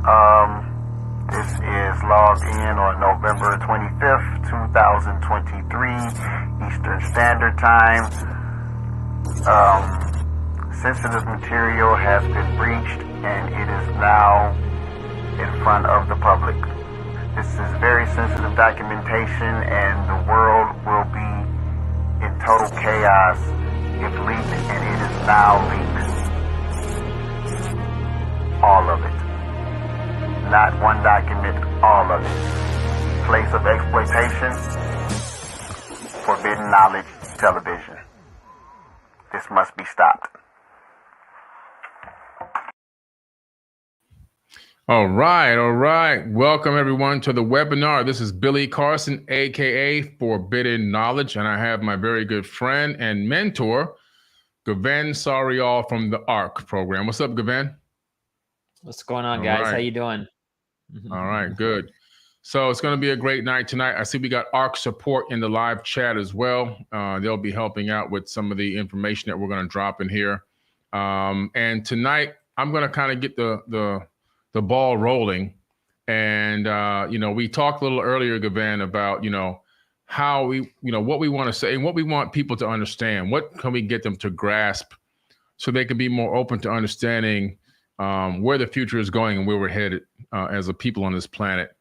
This is logged in on November 25th, 2023, Eastern Standard Time. Sensitive material has been breached and it is now in front of the public. This is very sensitive documentation and the world will be in total chaos if leaked, and it is now leaked. All of it. Not one document, all of it. Place of exploitation, forbidden knowledge television. This must be stopped. All right. Welcome everyone to the webinar. This is Billy Carson, aka Forbidden Knowledge, and I have my very good friend and mentor, Gven Sariol from the ARC program. What's up, Gven? What's going on, guys? How you doing? All right, good. So it's going to be a great night tonight. I see we got ARC support in the live chat as well. They'll be helping out with some of the information that we're going to drop in here. And tonight, I'm going to kind of get the ball rolling. And, we talked a little earlier, Gven, about, how we, what we want to say and what we want people to understand. What can we get them to grasp so they can be more open to understanding where the future is going and where we're headed as a people on this planet.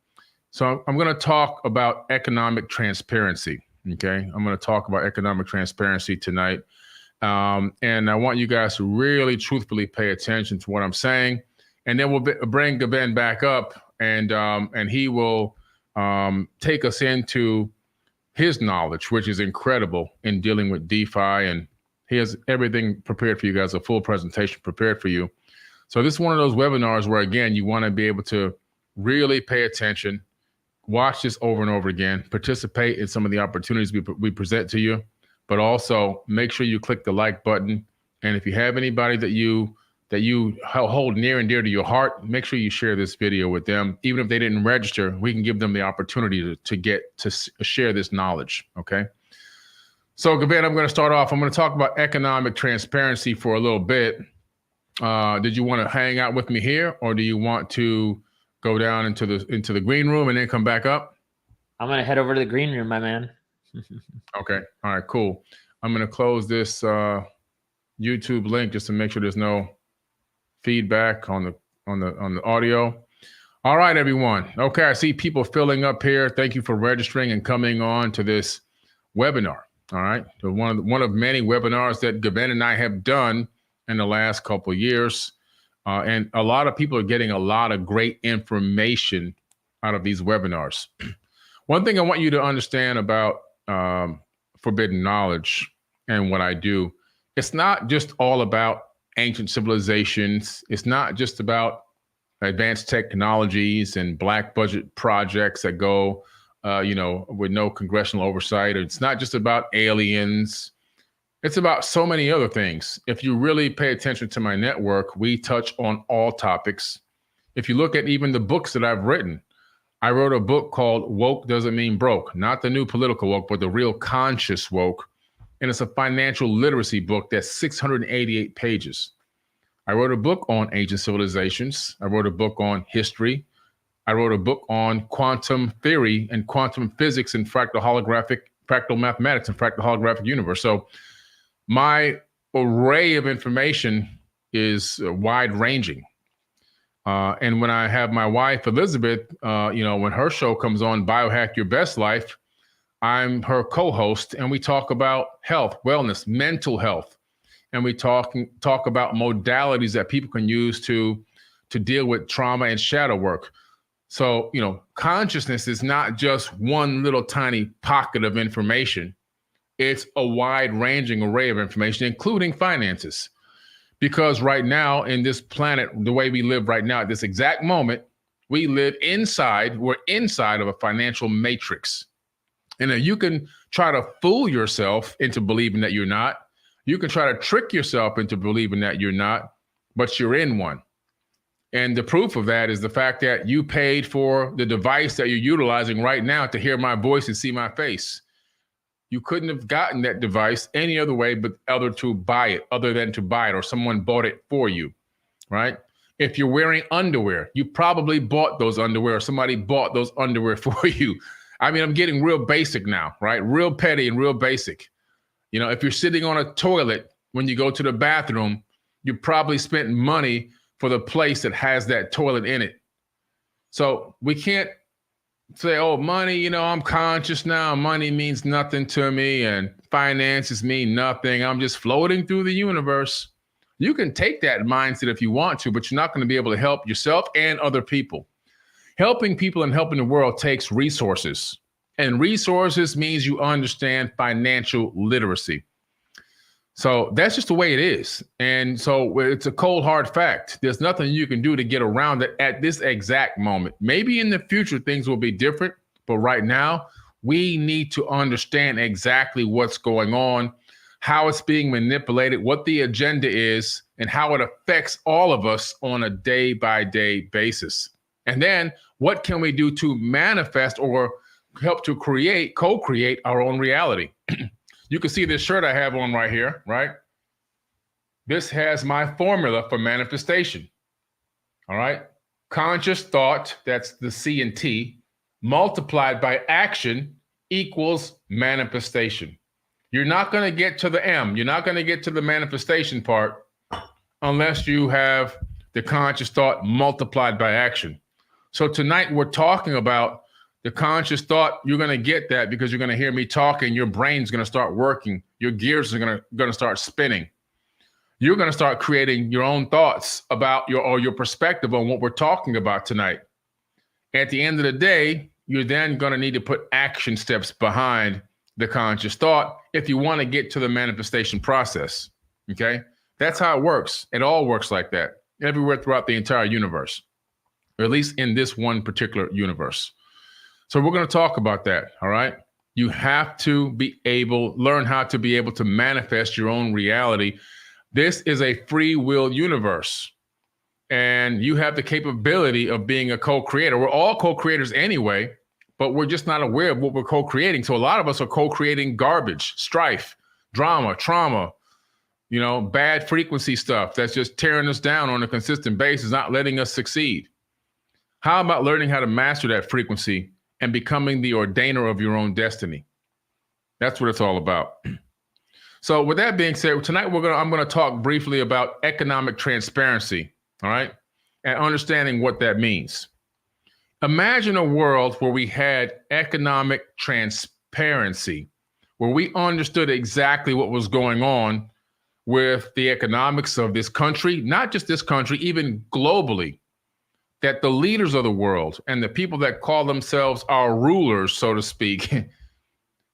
So I'm going to talk about economic transparency. Okay. I'm going to talk about economic transparency tonight. And I want you guys to really truthfully pay attention to what I'm saying. And then we'll bring Gven back up and he will take us into his knowledge, which is incredible in dealing with DeFi. And he has everything prepared for you guys, a full presentation prepared for you. So this is one of those webinars where, again, you want to be able to really pay attention, watch this over and over again, participate in some of the opportunities we present to you, but also make sure you click the like button. And if you have anybody that you hold near and dear to your heart, make sure you share this video with them. Even if they didn't register, we can give them the opportunity to share this knowledge, okay? So, Gven, I'm going to start off. I'm going to talk about economic transparency for a little bit. Did you want to hang out with me here, or do you want to go down into the green room and then come back up? I'm going to head over to the green room, my man. Okay. All right, cool. I'm going to close this YouTube link just to make sure there's no feedback on the audio. All right, everyone. Okay, I see people filling up here. Thank you for registering and coming on to this webinar. All right. So one of many webinars that Gven and I have done in the last couple of years. And a lot of people are getting a lot of great information out of these webinars. One thing I want you to understand about Forbidden Knowledge and what I do, it's not just all about ancient civilizations. It's not just about advanced technologies and black budget projects that go, with no congressional oversight. It's not just about aliens. It's about so many other things. If you really pay attention to my network, we touch on all topics. If you look at even the books that I've written, I wrote a book called Woke Doesn't Mean Broke, not the new political woke, but the real conscious woke. And it's a financial literacy book that's 688 pages. I wrote a book on ancient civilizations. I wrote a book on history. I wrote a book on quantum theory and quantum physics and fractal mathematics and fractal holographic universe. So my array of information is wide ranging. And when I have my wife, Elizabeth, when her show comes on, Biohack Your Best Life, I'm her co-host and we talk about health, wellness, mental health. And we talk about modalities that people can use to deal with trauma and shadow work. So, consciousness is not just one little tiny pocket of information. It's a wide-ranging array of information, including finances. Because right now, in this planet, the way we live right now, at this exact moment, we're inside of a financial matrix. And you can try to fool yourself into believing that you're not. You can try to trick yourself into believing that you're not, but you're in one. And the proof of that is the fact that you paid for the device that you're utilizing right now to hear my voice and see my face. You couldn't have gotten that device any other way but other than to buy it, or someone bought it for you, right? If you're wearing underwear, you probably bought those underwear or somebody bought those underwear for you. I mean, I'm getting real basic now, right? Real petty and real basic. You know, if you're sitting on a toilet when you go to the bathroom, you probably spent money for the place that has that toilet in it. So we can't say, oh, money, you know, I'm conscious now. Money means nothing to me and finances mean nothing. I'm just floating through the universe. You can take that mindset if you want to, but you're not going to be able to help yourself and other people. Helping people and helping the world takes resources. And resources means you understand financial literacy. So that's just the way it is. And so it's a cold, hard fact. There's nothing you can do to get around it at this exact moment. Maybe in the future, things will be different. But right now, we need to understand exactly what's going on, how it's being manipulated, what the agenda is, and how it affects all of us on a day-by-day basis. And then what can we do to manifest or help to co-create our own reality? You can see this shirt I have on right here, right? This has my formula for manifestation. All right. Conscious thought, that's the C and T, multiplied by action equals manifestation. You're not going to get to the M. You're not going to get to the manifestation part unless you have the conscious thought multiplied by action. So tonight we're talking about the conscious thought. You're going to get that because you're going to hear me talking. Your brain's going to start working. Your gears are going to start spinning. You're going to start creating your own thoughts about your perspective on what we're talking about tonight. At the end of the day, you're then going to need to put action steps behind the conscious thought if you want to get to the manifestation process. Okay? That's how it works. It all works like that everywhere throughout the entire universe, or at least in this one particular universe. So we're going to talk about that, all right? You have to learn how to be able to manifest your own reality. This is a free will universe, and you have the capability of being a co-creator. We're all co-creators anyway, but we're just not aware of what we're co-creating. So a lot of us are co-creating garbage, strife, drama, trauma, you know, bad frequency stuff that's just tearing us down on a consistent basis, not letting us succeed. How about learning how to master that frequency and becoming the ordainer of your own destiny? That's what it's all about. So with that being said, tonight I'm going to talk briefly about economic transparency, all right, and understanding what that means. Imagine a world where we had economic transparency, where we understood exactly what was going on with the economics of this country, not just this country, even globally. That the leaders of the world and the people that call themselves our rulers, so to speak,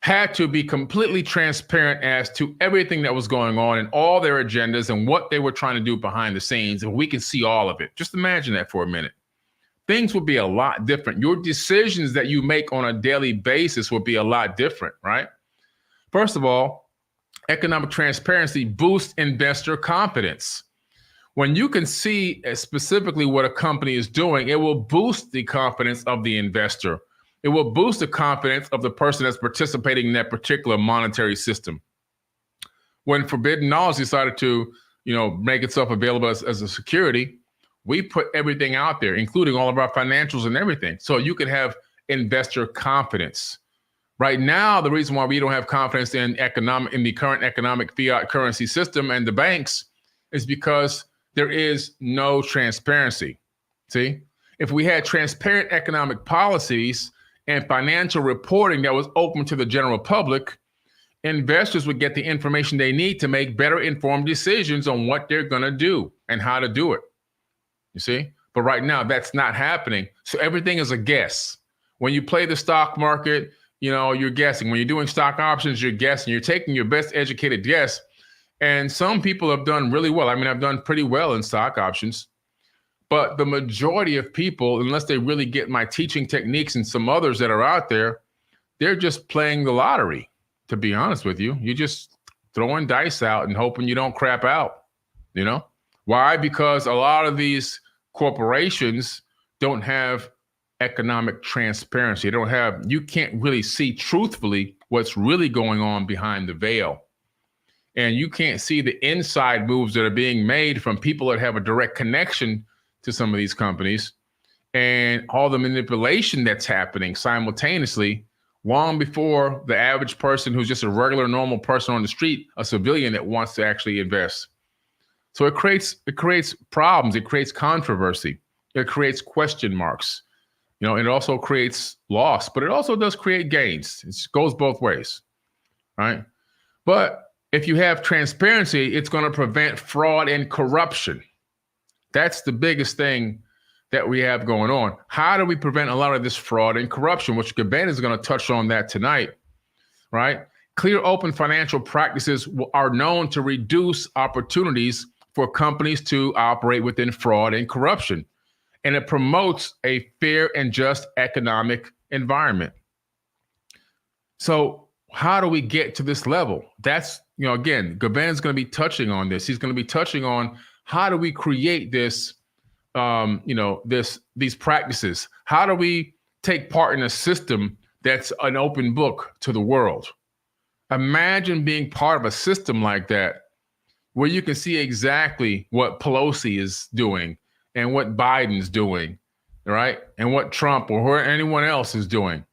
had to be completely transparent as to everything that was going on and all their agendas and what they were trying to do behind the scenes. And we can see all of it. Just imagine that for a minute. Things would be a lot different. Your decisions that you make on a daily basis would be a lot different, right? First of all, economic transparency boosts investor confidence. When you can see specifically what a company is doing, it will boost the confidence of the investor. It will boost the confidence of the person that's participating in that particular monetary system. When Forbidden Knowledge decided to, make itself available as a security, we put everything out there, including all of our financials and everything, so you could have investor confidence. Right now, the reason why we don't have confidence in the current economic fiat currency system and the banks is because there is no transparency. See, if we had transparent economic policies and financial reporting that was open to the general public, investors would get the information they need to make better informed decisions on what they're going to do and how to do it. You see, but right now that's not happening. So everything is a guess. When you play the stock market, you're guessing. When you're doing stock options, you're guessing. You're taking your best educated guess. And some people have done really well. I mean, I've done pretty well in stock options, but the majority of people, unless they really get my teaching techniques and some others that are out there, they're just playing the lottery, to be honest with you. You're just throwing dice out and hoping you don't crap out, Why? Because a lot of these corporations don't have economic transparency. You can't really see truthfully what's really going on behind the veil. And you can't see the inside moves that are being made from people that have a direct connection to some of these companies, and all the manipulation that's happening simultaneously long before the average person who's just a regular, normal person on the street, a civilian that wants to actually invest. So it creates problems. It creates controversy. It creates question marks, and it also creates loss, but it also does create gains. It goes both ways, right? But if you have transparency, it's going to prevent fraud and corruption. That's the biggest thing that we have going on. How do we prevent a lot of this fraud and corruption, which Gven is going to touch on that tonight, right? Clear, open financial practices are known to reduce opportunities for companies to operate within fraud and corruption. And it promotes a fair and just economic environment. So how do we get to this level? That's, again, Gven is going to be touching on this. He's going to be touching on how do we create this, these practices? How do we take part in a system that's an open book to the world? Imagine being part of a system like that, where you can see exactly what Pelosi is doing and what Biden's doing, right? And what Trump or anyone else is doing.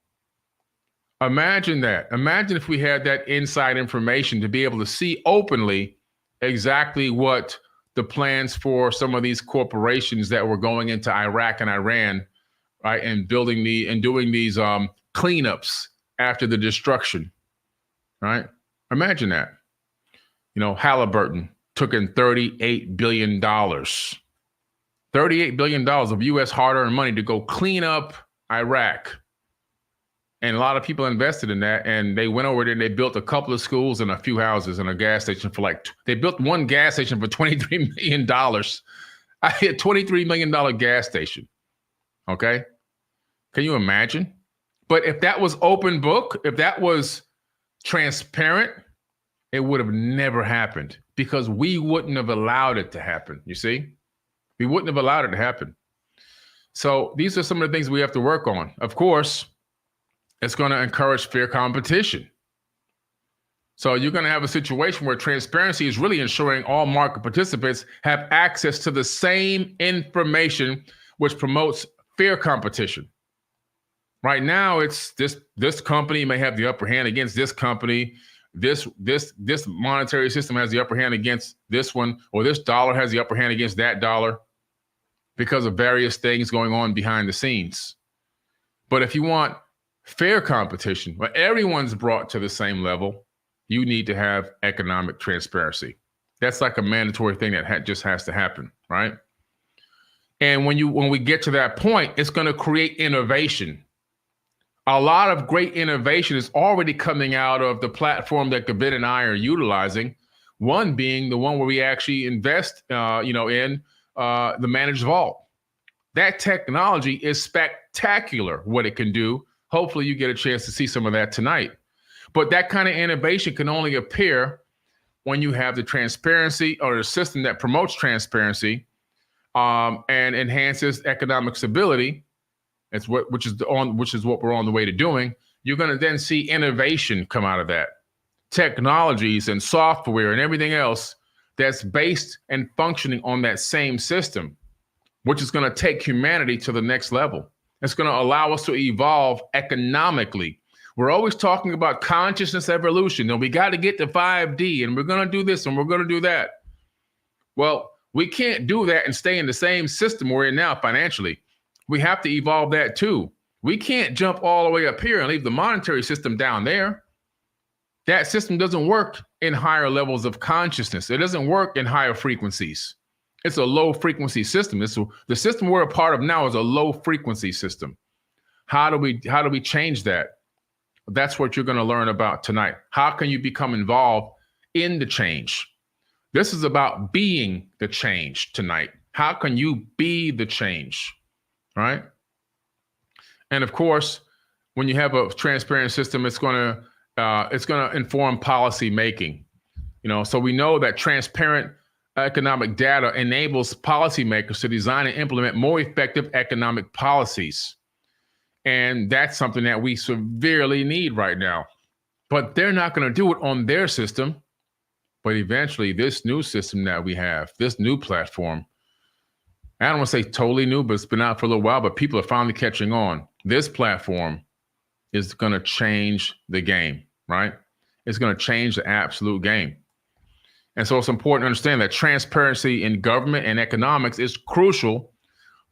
Imagine that. Imagine if we had that inside information to be able to see openly exactly what the plans for some of these corporations that were going into Iraq and Iran, right, and doing these cleanups after the destruction, right? Imagine that. Halliburton took in $38 billion. $38 billion of U.S. hard-earned money to go clean up Iraq. And a lot of people invested in that, and they went over there and they built a couple of schools and a few houses and a gas station they built one gas station for $23 million. I hit $23 million gas station. Okay. Can you imagine? But if that was open book, if that was transparent, it would have never happened because we wouldn't have allowed it to happen. You see, we wouldn't have allowed it to happen. So these are some of the things we have to work on. Of course, it's going to encourage fair competition. So you're going to have a situation where transparency is really ensuring all market participants have access to the same information, which promotes fair competition. Right now, it's this company may have the upper hand against this company. This monetary system has the upper hand against this one, or this dollar has the upper hand against that dollar because of various things going on behind the scenes. But if you want fair competition, where everyone's brought to the same level, you need to have economic transparency. That's like a mandatory thing that just has to happen, right? And when we get to that point, it's going to create innovation. A lot of great innovation is already coming out of the platform that Gven and I are utilizing. One being the one where we actually invest, in the managed vault. That technology is spectacular. What it can do. Hopefully, you get a chance to see some of that tonight. But that kind of innovation can only appear when you have the transparency or the system that promotes transparency and enhances economic stability. Which is what we're on the way to doing. You're going to then see innovation come out of that. Technologies and software and everything else that's based and functioning on that same system, which is going to take humanity to the next level. It's going to allow us to evolve economically. We're always talking about consciousness evolution. And we got to get to 5D and we're going to do this and we're going to do that. Well, we can't do that and stay in the same system we're in now financially. We have to evolve that too. We can't jump all the way up here and leave the monetary system down there. That system doesn't work in higher levels of consciousness. It doesn't work in higher frequencies. It's a low frequency system. The system we're a part of now is a low frequency system. How do we change that? That's what you're going to learn about tonight. How can you become involved in the change? This is about being the change tonight. How can you be the change? Right? And of course, when you have a transparent system, it's going to inform policy making. So we know that transparent economic data enables policymakers to design and implement more effective economic policies. And that's something that we severely need right now. But they're not going to do it on their system. But eventually, this new system that we have, this new platform, I don't want to say totally new, but it's been out for a little while, but people are finally catching on. This platform is going to change the game, right? It's going to change the absolute game. And so it's important to understand that transparency in government and economics is crucial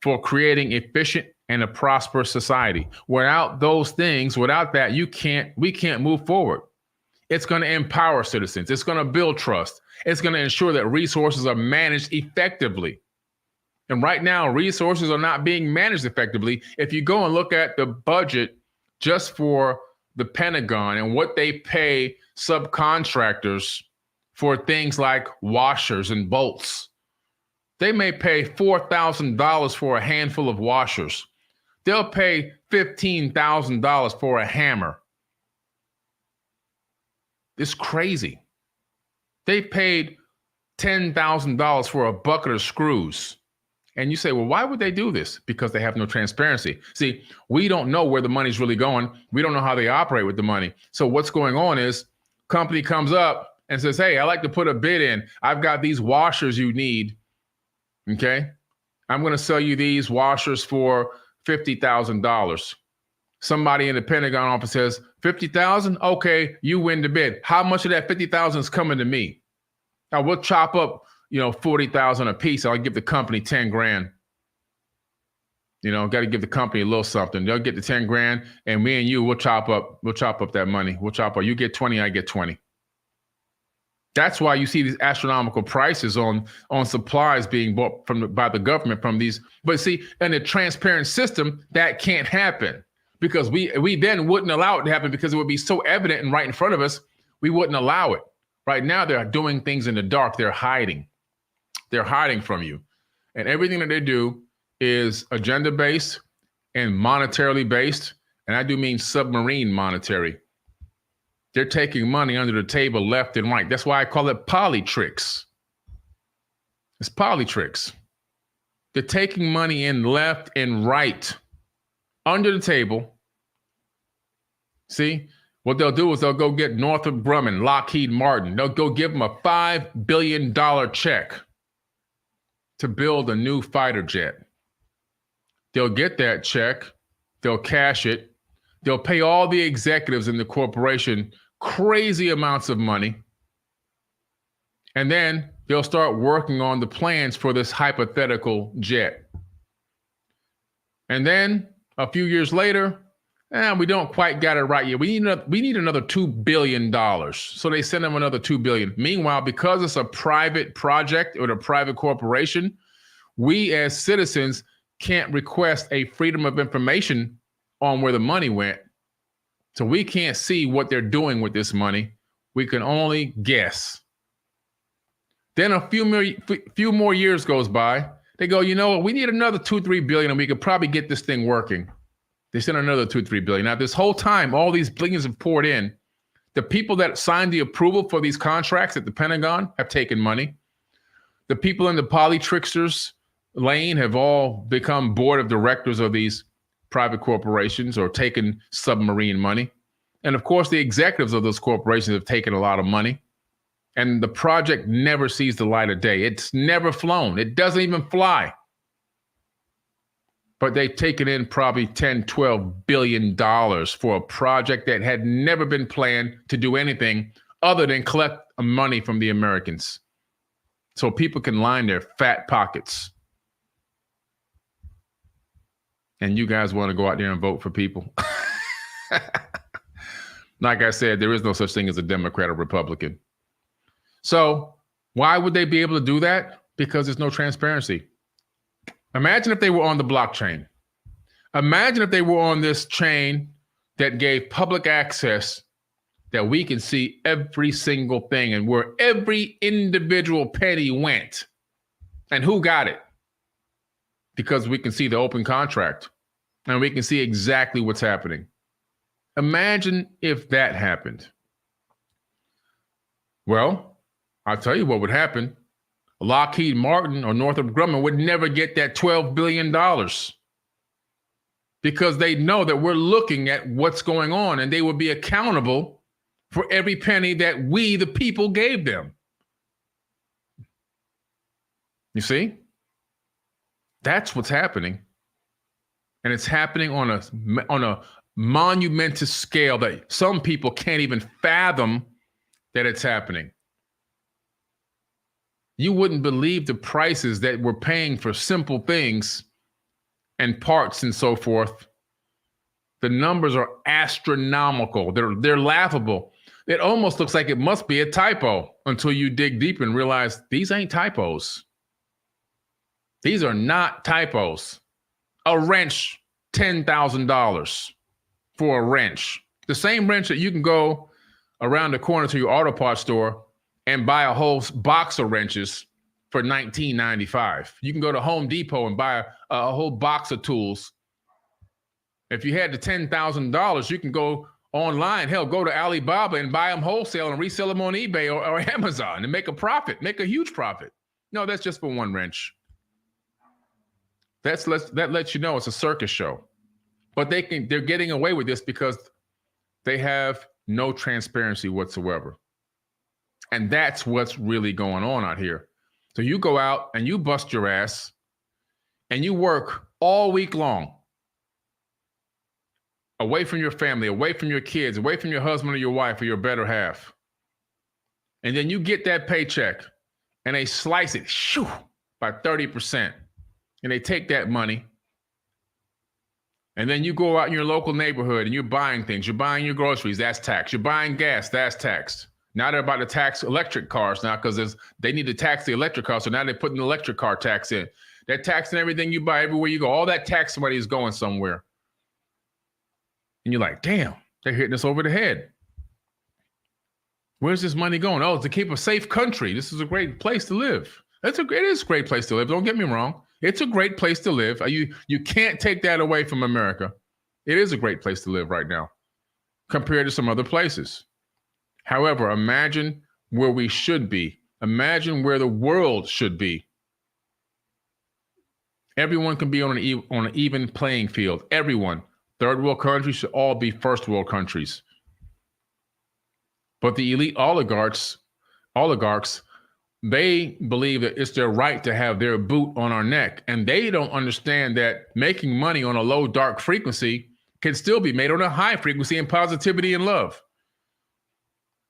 for creating efficient and a prosperous society. Without those things, without that, we can't move forward. It's going to empower citizens. It's going to build trust. It's going to ensure that resources are managed effectively. And right now, resources are not being managed effectively. If you go and look at the budget just for the Pentagon and what they pay subcontractors for things like washers and bolts, they may pay $4,000 for a handful of washers. They'll pay $15,000 for a hammer. It's crazy. They paid $10,000 for a bucket of screws. And you say, well, why would they do this? Because they have no transparency. See, we don't know where the money's really going. We don't know how they operate with the money. So what's going on is company comes up and says, hey, I'd like to put a bid in. I've got these washers you need. Okay. I'm going to sell you these washers for $50,000. Somebody in the Pentagon office says, $50,000? Okay, you win the bid. How much of that $50,000 is coming to me? Now we'll chop up, $40,000 a piece. I'll give the company 10 grand. Got to give the company a little something. They'll get the 10 grand, and me and you, we'll chop up that money. You get 20, I get 20. That's why you see these astronomical prices on supplies being bought by the government from these. But see, in a transparent system, that can't happen because we then wouldn't allow it to happen because it would be so evident and right in front of us. We wouldn't allow it. Right now, they're doing things in the dark. They're hiding. They're hiding from you. And everything that they do is agenda-based and monetarily based. And I do mean submarine monetary. They're taking money under the table left and right. That's why I call it polytricks. It's polytricks. They're taking money in left and right under the table. See? What they'll do is they'll go get Northrop Grumman, Lockheed Martin. They'll go give them a $5 billion check to build a new fighter jet. They'll get that check. They'll cash it. They'll pay all the executives in the corporation crazy amounts of money. And then they'll start working on the plans for this hypothetical jet. And then a few years later, we don't quite got it right yet. We need another $2 billion. So they send them another $2 billion. Meanwhile, because it's a private project or a private corporation, we as citizens can't request a freedom of information on where the money went. So we can't see what they're doing with this money. We can only guess. Then a few more years goes by. They go, you know what? We need another $2-3 billion, and we could probably get this thing working. They sent another $2-3 billion. Now, this whole time, all these billions have poured in. The people that signed the approval for these contracts at the Pentagon have taken money. The people in the polytricksters lane have all become board of directors of these private corporations or taken submarine money. And of course, the executives of those corporations have taken a lot of money. And the project never sees the light of day. It's never flown. It doesn't even fly. But they've taken in probably $10-12 billion for a project that had never been planned to do anything other than collect money from the Americans so people can line their fat pockets. And you guys want to go out there and vote for people. Like I said, there is no such thing as a Democrat or Republican. So why would they be able to do that? Because there's no transparency. Imagine if they were on the blockchain. Imagine if they were on this chain that gave public access that we can see every single thing and where every individual penny went and who got it. Because we can see the open contract and we can see exactly what's happening. Imagine if that happened. Well, I'll tell you what would happen. Lockheed Martin or Northrop Grumman would never get that $12 billion because they know that we're looking at what's going on and they will be accountable for every penny that we, the people, gave them. You see? That's what's happening. And it's happening on a monumentous scale that some people can't even fathom that it's happening. You wouldn't believe the prices that we're paying for simple things and parts and so forth. The numbers are astronomical. They're laughable. It almost looks like it must be a typo until you dig deep and realize these ain't typos. These are not typos. A wrench, $10,000 for a wrench. The same wrench that you can go around the corner to your auto parts store and buy a whole box of wrenches for $19.95. You can go to Home Depot and buy a whole box of tools. If you had the $10,000, you can go online, hell, go to Alibaba and buy them wholesale and resell them on eBay or Amazon and make a profit, make a huge profit. No, that's just for one wrench. That lets you know it's a circus show. But they're getting away with this because they have no transparency whatsoever. And that's what's really going on out here. So you go out and you bust your ass and you work all week long away from your family, away from your kids, away from your husband or your wife or your better half. And then you get that paycheck and they slice it by 30%. And they take that money. And then you go out in your local neighborhood and you're buying things. You're buying your groceries, that's taxed. You're buying gas, that's taxed. Now they're about to tax electric cars now because they need to tax the electric car. So now they're putting the electric car tax in. They're taxing everything you buy everywhere you go. All that tax money is going somewhere. And you're like, damn, they're hitting us over the head. Where's this money going? Oh, to keep a safe country. This is a great place to live. It is a great place to live. Don't get me wrong. It's a great place to live. You can't take that away from America. It is a great place to live right now compared to some other places. However, imagine where we should be. Imagine where the world should be. Everyone can be on an even playing field. Everyone. Third world countries should all be first world countries. But the elite oligarchs, they believe that it's their right to have their boot on our neck. And they don't understand that making money on a low, dark frequency can still be made on a high frequency in positivity and love.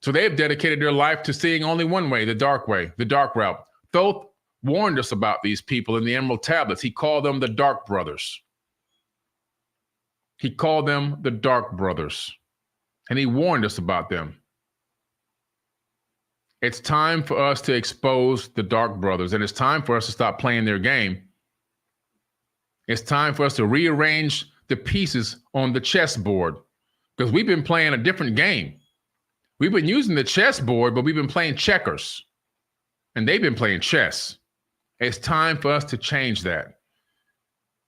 So they've dedicated their life to seeing only one way, the dark route. Thoth warned us about these people in the Emerald Tablets. He called them the Dark Brothers. He called them the Dark Brothers. And he warned us about them. It's time for us to expose the Dark Brothers, and it's time for us to stop playing their game. It's time for us to rearrange the pieces on the chessboard because we've been playing a different game. We've been using the chessboard, but we've been playing checkers, and they've been playing chess. It's time for us to change that.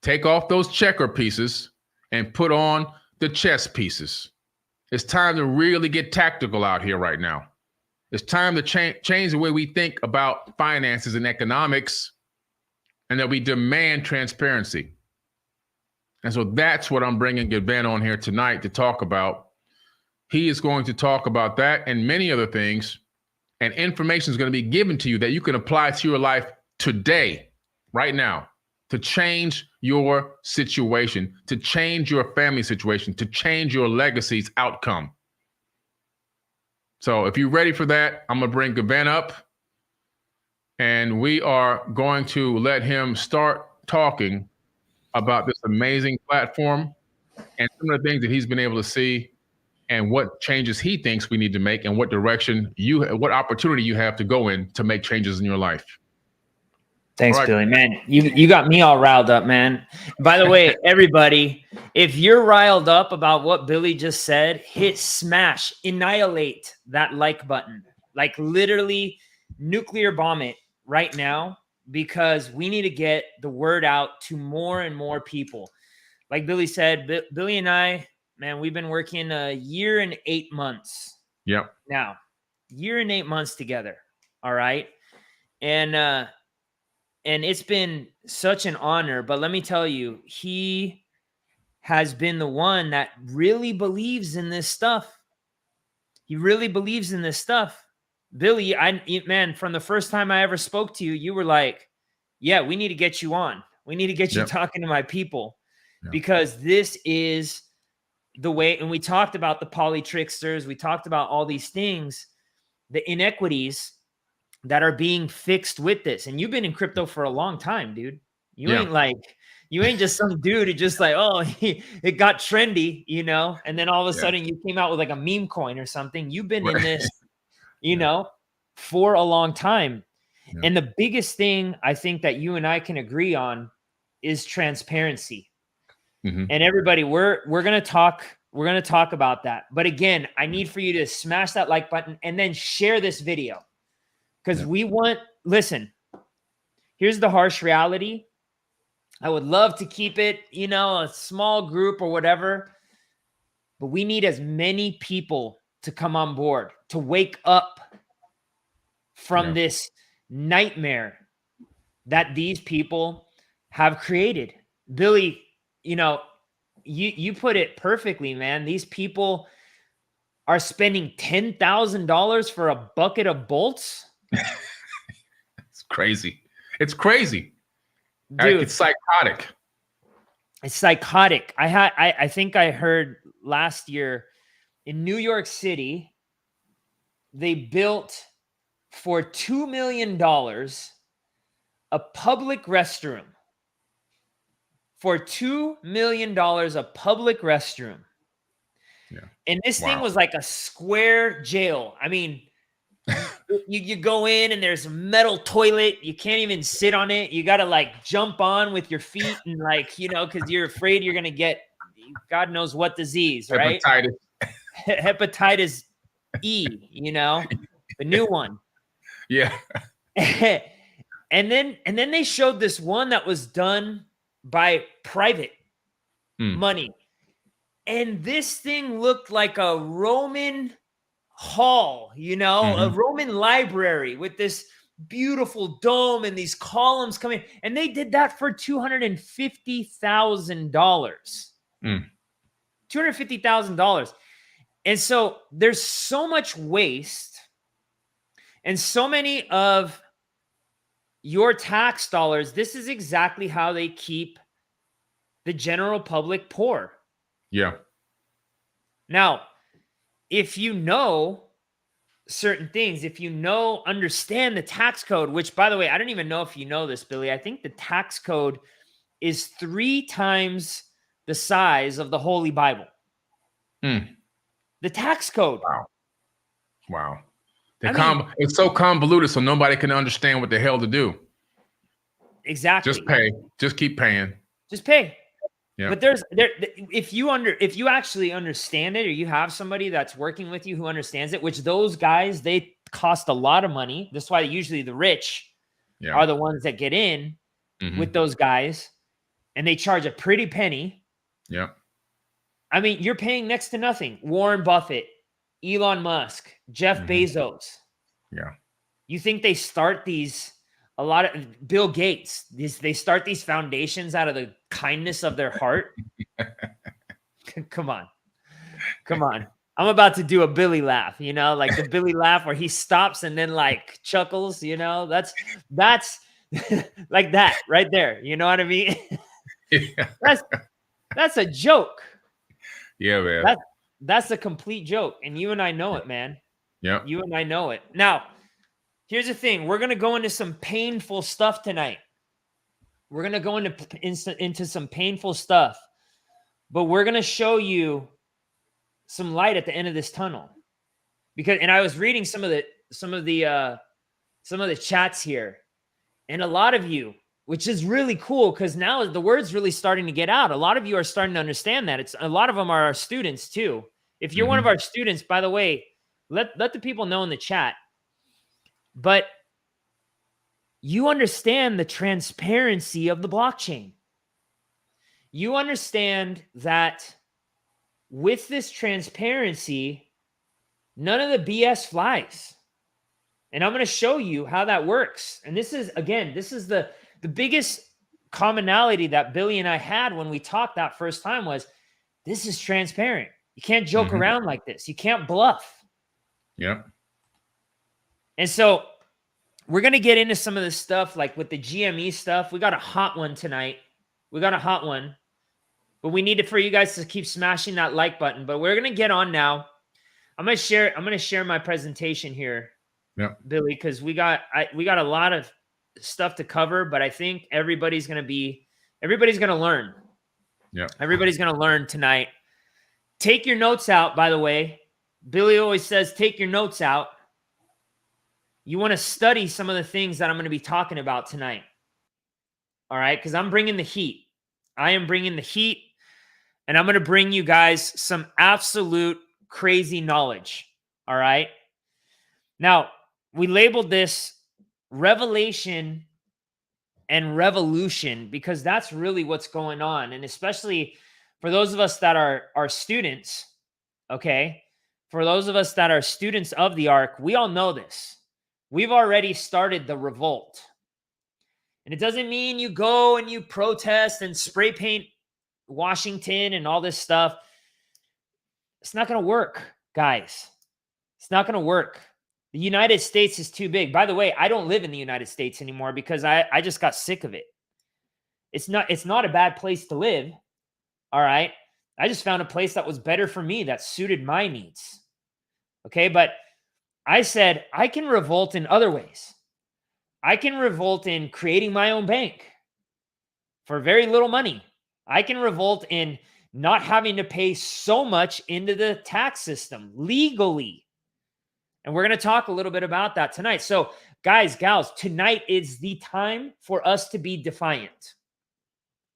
Take off those checker pieces and put on the chess pieces. It's time to really get tactical out here right now. It's time to change the way we think about finances and economics, and that we demand transparency. And so that's what I'm bringing Gven on here tonight to talk about. He is going to talk about that and many other things, and information is going to be given to you that you can apply to your life today, right now, to change your situation, to change your family situation, to change your legacy's outcome. So if you're ready for that, I'm going to bring Gven up, and we are going to let him start talking about this amazing platform and some of the things that he's been able to see and what changes he thinks we need to make and what direction what opportunity you have to go in to make changes in your life. Thanks, right, Billy. Man, you got me all riled up, man. By the way, everybody, if you're riled up about what Billy just said, hit smash, annihilate that like button. Like literally nuclear bomb it right now, because we need to get the word out to more and more people. Like Billy said, Billy and I, man, we've been working a year and 8 months. Yep. Now, year and 8 months together. All right. And it's been such an honor, but let me tell you, he has been the one that really believes in this stuff. He really believes in this stuff. Billy, man, from the first time I ever spoke to you, you were like, yeah, we need to get you on. We need to get you talking to my people because this is the way. And we talked about the poly tricksters. We talked about all these things, the inequities that are being fixed with this. And you've been in crypto for a long time, dude. You ain't just some dude who just like, oh, it got trendy, you know, and then all of a sudden you came out with like a meme coin or something. You've been in this, you know, for a long time. Yeah. And the biggest thing I think that you and I can agree on is transparency. And everybody, we're going to talk about that. But again, I need for you to smash that like button and then share this video because listen, here's the harsh reality. I would love to keep it, you know, a small group or whatever, but we need as many people to come on board to wake up from this nightmare that these people have created. Billy, you know, you put it perfectly, man. These people are spending $10,000 for a bucket of bolts. It's crazy. It's crazy. Dude, it's psychotic. It's psychotic. I think I heard last year in New York City, they built for $2 million a public restroom. For $2 million, a public restroom. Yeah. And this thing was like a square jail. I mean, you go in and there's a metal toilet. You can't even sit on it. You got to like jump on with your feet and like, you know, because you're afraid you're going to get God knows what disease, right? Hepatitis E, you know, the new one. Yeah. And then they showed this one that was done by private money. And this thing looked like a Roman hall, you know, a Roman library with this beautiful dome and these columns coming. And they did that for $250,000. $250,000. And so there's so much waste and so many of your tax dollars. This is exactly how they keep the general public poor. Yeah. Now, if you know certain things, if you understand the tax code, which by the way, I don't even know if you know this, Billy. I think the tax code is 3 times the size of the Holy Bible. The tax code. Wow. It's so convoluted, so nobody can understand what the hell to do. Exactly. Just pay. Just keep paying. Just pay. Yeah. But if you actually understand it, or you have somebody that's working with you who understands it, which those guys, they cost a lot of money. That's why usually the rich are the ones that get in with those guys, and they charge a pretty penny. Yeah. I mean, you're paying next to nothing. Warren Buffett, Elon Musk, Jeff Bezos. Yeah. You think they start Bill Gates, they start these foundations out of the kindness of their heart? Come on. I'm about to do a Billy laugh, you know, like the Billy laugh where he stops and then like chuckles, you know, that's like that right there. You know what I mean? That's a joke. Yeah, man. That's a complete joke. And you and I know it, man. Yeah. You and I know it. Now, here's the thing. We're going to go into some painful stuff tonight. We're going to go into some painful stuff. But we're going to show you some light at the end of this tunnel. And I was reading some of the chats here. And a lot of you, which is really cool because now the word's really starting to get out. A lot of you are starting to understand that. A lot of them are our students too. If you're one of our students, by the way, let the people know in the chat. But you understand the transparency of the blockchain. You understand that with this transparency, none of the BS flies. And I'm going to show you how that works. And this is the biggest commonality that Billy and I had when we talked that first time was this is transparent. You can't joke around like this. You can't bluff. Yeah. And so we're going to get into some of this stuff, like with the GME stuff. We got a hot one tonight. We got a hot one. But we need it for you guys to keep smashing that like button. But we're going to get on now. I'm going to share my presentation here. Yeah. Billy, because we got a lot of stuff to cover, but I think everybody's going to learn. Yeah. Everybody's going to learn tonight. Take your notes out, by the way. Billy always says, take your notes out. You want to study some of the things that I'm going to be talking about tonight. All right? Because I'm bringing the heat. I am bringing the heat, and I'm going to bring you guys some absolute crazy knowledge. All right? Now, we labeled this revelation and revolution because that's really what's going on. And especially for those of us that are students, okay? For those of us that are students of the ARC, we all know this. We've already started the revolt. And it doesn't mean you go and you protest and spray paint Washington and all this stuff. It's not going to work, guys. It's not going to work. The United States is too big. By the way, I don't live in the United States anymore because I just got sick of it. It's not a bad place to live. All right. I just found a place that was better for me, that suited my needs. Okay. But I said, I can revolt in other ways. I can revolt in creating my own bank for very little money. I can revolt in not having to pay so much into the tax system legally. And we're going to talk a little bit about that tonight. So guys, gals, tonight is the time for us to be defiant.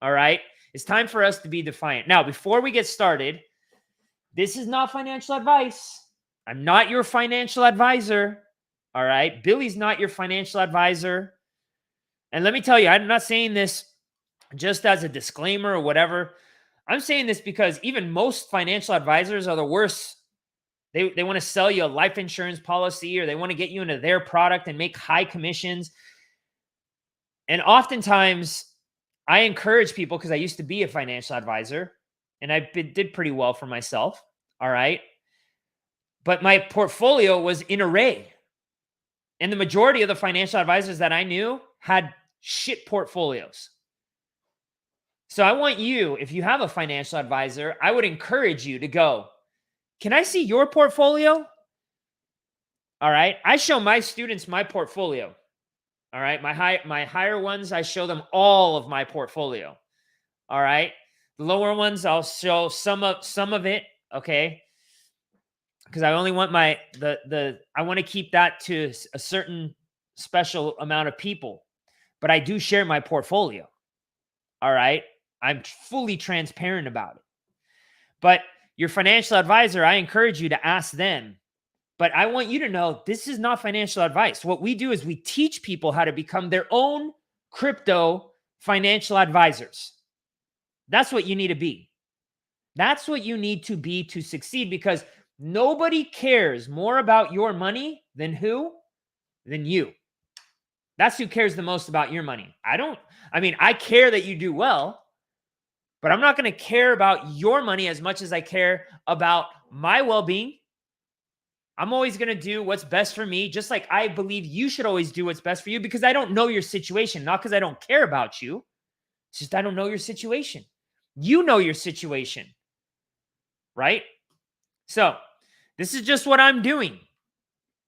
All right. It's time for us to be defiant. Now, before we get started, this is not financial advice. I'm not your financial advisor. All right. Billy's not your financial advisor. And let me tell you, I'm not saying this just as a disclaimer or whatever. I'm saying this because even most financial advisors are the worst. They want to sell you a life insurance policy, or they want to get you into their product and make high commissions. And oftentimes I encourage people, because I used to be a financial advisor and I did pretty well for myself. All right. But my portfolio was in array. And the majority of the financial advisors that I knew had shit portfolios. So I want you, if you have a financial advisor, I would encourage you to go, can I see your portfolio? All right. I show my students my portfolio. All right. My higher ones, I show them all of my portfolio. All right. The lower ones, I'll show some of it. Okay. Because I only want I want to keep that to a certain special amount of people, but I do share my portfolio. All right. I'm fully transparent about it. But your financial advisor, I encourage you to ask them. But I want you to know this is not financial advice. What we do is we teach people how to become their own crypto financial advisors. That's what you need to be. That's what you need to be to succeed, because nobody cares more about your money than who? Than you. That's who cares the most about your money. I care that you do well, but I'm not going to care about your money as much as I care about my well-being. I'm always going to do what's best for me, just like I believe you should always do what's best for you, because I don't know your situation, not because I don't care about you. It's just I don't know your situation. You know your situation, right? So this is just what I'm doing.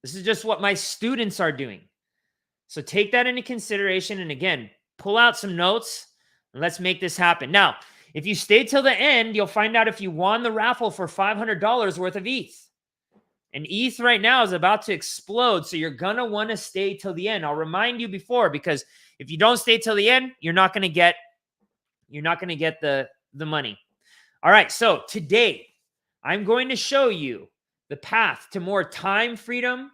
This is just what my students are doing. So take that into consideration. And again, pull out some notes and let's make this happen. Now, if you stay till the end, you'll find out if you won the raffle for $500 worth of ETH. And ETH right now is about to explode. So you're going to want to stay till the end. I'll remind you before, because if you don't stay till the end, you're not going to get the money. All right. So today I'm going to show you the path to more time freedom,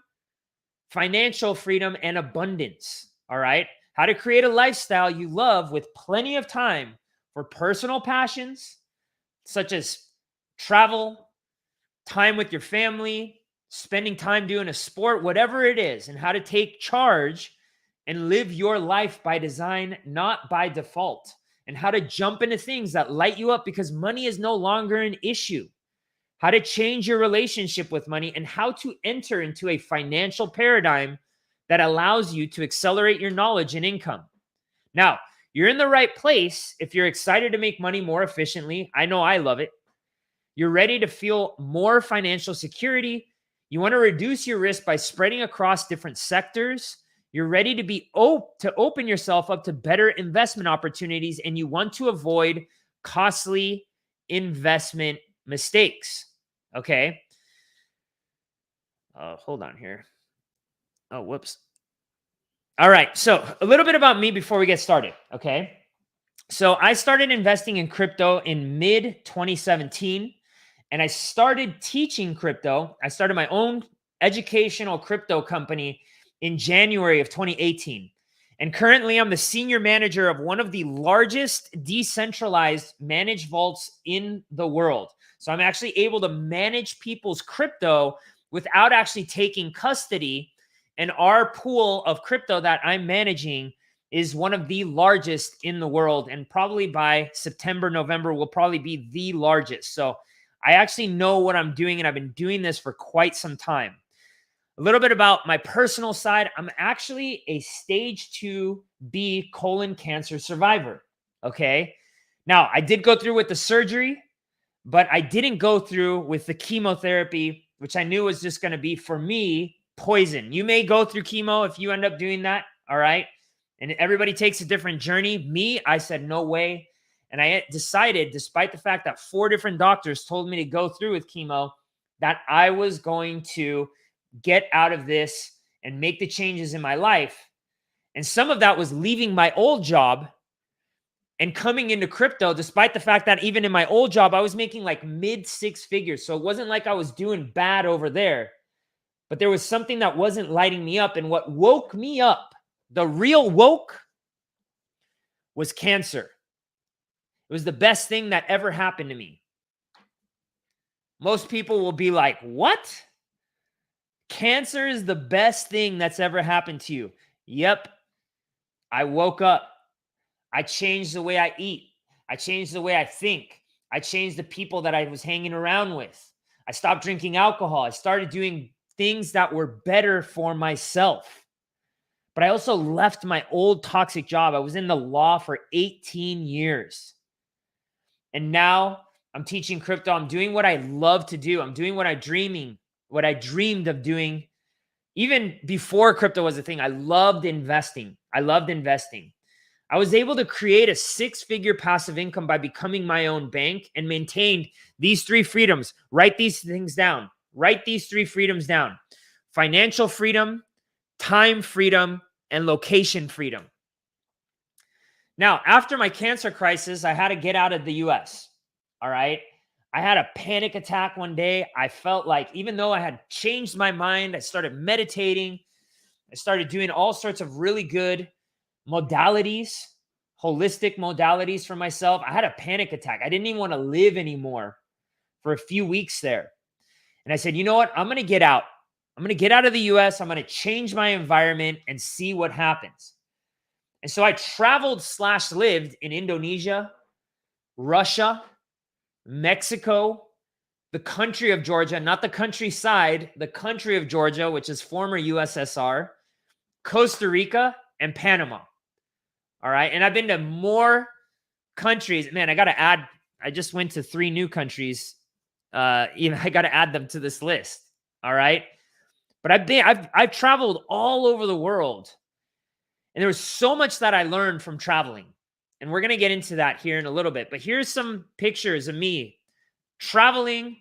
financial freedom, and abundance. All right. How to create a lifestyle you love with plenty of time for personal passions, such as travel, time with your family, spending time doing a sport, whatever it is, and how to take charge and live your life by design, not by default, and how to jump into things that light you up because money is no longer an issue. How to change your relationship with money, and how to enter into a financial paradigm that allows you to accelerate your knowledge and income. Now, you're in the right place if you're excited to make money more efficiently. I know I love it. You're ready to feel more financial security. You want to reduce your risk by spreading across different sectors. You're ready to be to open yourself up to better investment opportunities, and you want to avoid costly investment mistakes. Okay. Hold on here. Oh, whoops. All right. So a little bit about me before we get started. Okay. So I started investing in crypto in mid 2017, and I started teaching crypto. I started my own educational crypto company in January of 2018. And currently I'm the senior manager of one of the largest decentralized managed vaults in the world. So I'm actually able to manage people's crypto without actually taking custody. And our pool of crypto that I'm managing is one of the largest in the world. And probably by September, November will probably be the largest. So I actually know what I'm doing, and I've been doing this for quite some time. A little bit about my personal side. I'm actually a stage 2B colon cancer survivor. Okay. Now, I did go through with the surgery, but I didn't go through with the chemotherapy, which I knew was just going to be, for me, poison. You may go through chemo if you end up doing that. All right. And everybody takes a different journey. Me, I said, no way. And I decided, despite the fact that 4 different doctors told me to go through with chemo, that I was going to get out of this and make the changes in my life. And some of that was leaving my old job and coming into crypto, despite the fact that even in my old job, I was making like mid 6 figures. So it wasn't like I was doing bad over there, but there was something that wasn't lighting me up. And what woke me up, the real woke, was cancer. It was the best thing that ever happened to me. Most people will be like, what? Cancer is the best thing that's ever happened to you. Yep. I woke up. I changed the way I eat. I changed the way I think. I changed the people that I was hanging around with. I stopped drinking alcohol. I started doing things that were better for myself. But I also left my old toxic job. I was in the law for 18 years. And now I'm teaching crypto. I'm doing what I love to do. I'm doing what I dreamed of doing. Even before crypto was a thing, I loved investing. I was able to create a 6-figure passive income by becoming my own bank, and maintained these 3 freedoms. Write these things down. Write these 3 freedoms down: financial freedom, time freedom, and location freedom. Now, after my cancer crisis, I had to get out of the US. All right. I had a panic attack one day. I felt like, even though I had changed my mind, I started meditating. I started doing all sorts of really good modalities, holistic modalities for myself. I had a panic attack. I didn't even want to live anymore for a few weeks there. And I said, you know what? I'm going to get out. I'm going to get out of the US. I'm going to change my environment and see what happens. And so I traveled/lived in Indonesia, Russia, Mexico, the country of Georgia, not the countryside, the country of Georgia, which is former USSR, Costa Rica, and Panama. All right. And I've been to more countries. Man, I got to add, I just went to 3 new countries. I got to add them to this list. All right. But I've traveled all over the world. And there was so much that I learned from traveling. And we're going to get into that here in a little bit. But here's some pictures of me traveling,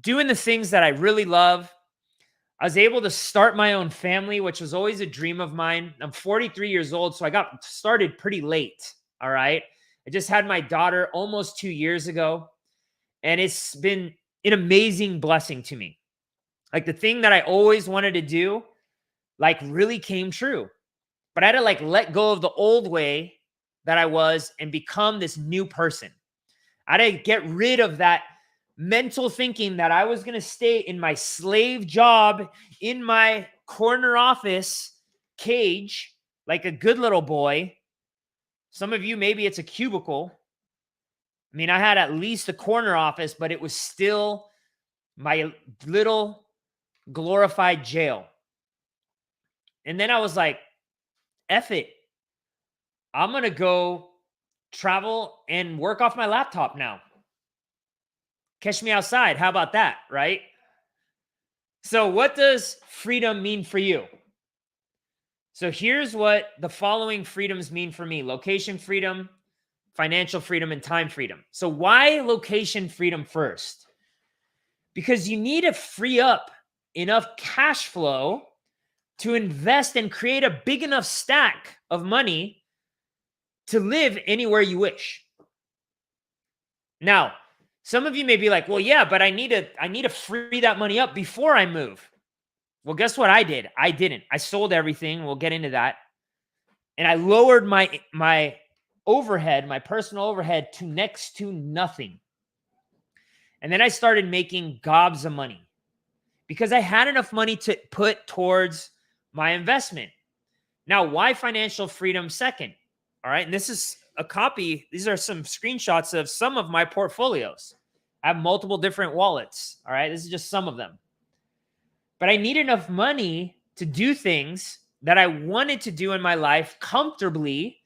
doing the things that I really love. I was able to start my own family, which was always a dream of mine. I'm 43 years old, so I got started pretty late. All right. I just had my daughter almost 2 years ago. And it's been an amazing blessing to me. Like, the thing that I always wanted to do, like, really came true. But I had to let go of the old way that I was and become this new person. I had to get rid of that mental thinking that I was going to stay in my slave job in my corner office cage like a good little boy. Some of you, maybe it's a cubicle. I mean, I had at least a corner office, but it was still my little glorified jail. And then I was like, F it. I'm going to go travel and work off my laptop now. Catch me outside. How about that, right? So what does freedom mean for you? So here's what the following freedoms mean for me. Location freedom, financial freedom, and time freedom. So why location freedom first? Because you need to free up enough cash flow to invest and create a big enough stack of money to live anywhere you wish. Now, some of you may be like, well, yeah, but I need to free that money up before I move. Well, guess what I did? I didn't. I sold everything. We'll get into that. And I lowered my overhead, my personal overhead, to next to nothing. And then I started making gobs of money because I had enough money to put towards my investment. Now, why financial freedom second? All right. And this is a copy. These are some screenshots of some of my portfolios. I have multiple different wallets. All right. This is just some of them. But I need enough money to do things that I wanted to do in my life comfortably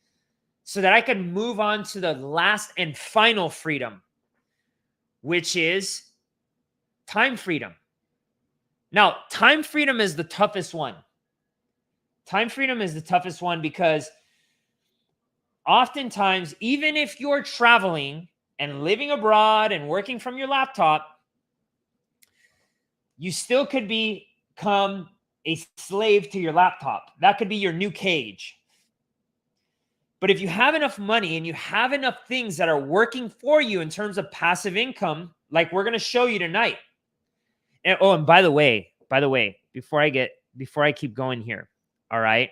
so that I could move on to the last and final freedom, which is time freedom. Now, time freedom is the toughest one. Time freedom is the toughest one because oftentimes, even if you're traveling and living abroad and working from your laptop, you still could become a slave to your laptop. That could be your new cage. But if you have enough money and you have enough things that are working for you in terms of passive income, like we're going to show you tonight. And, oh, and by the way, before I keep going here, all right,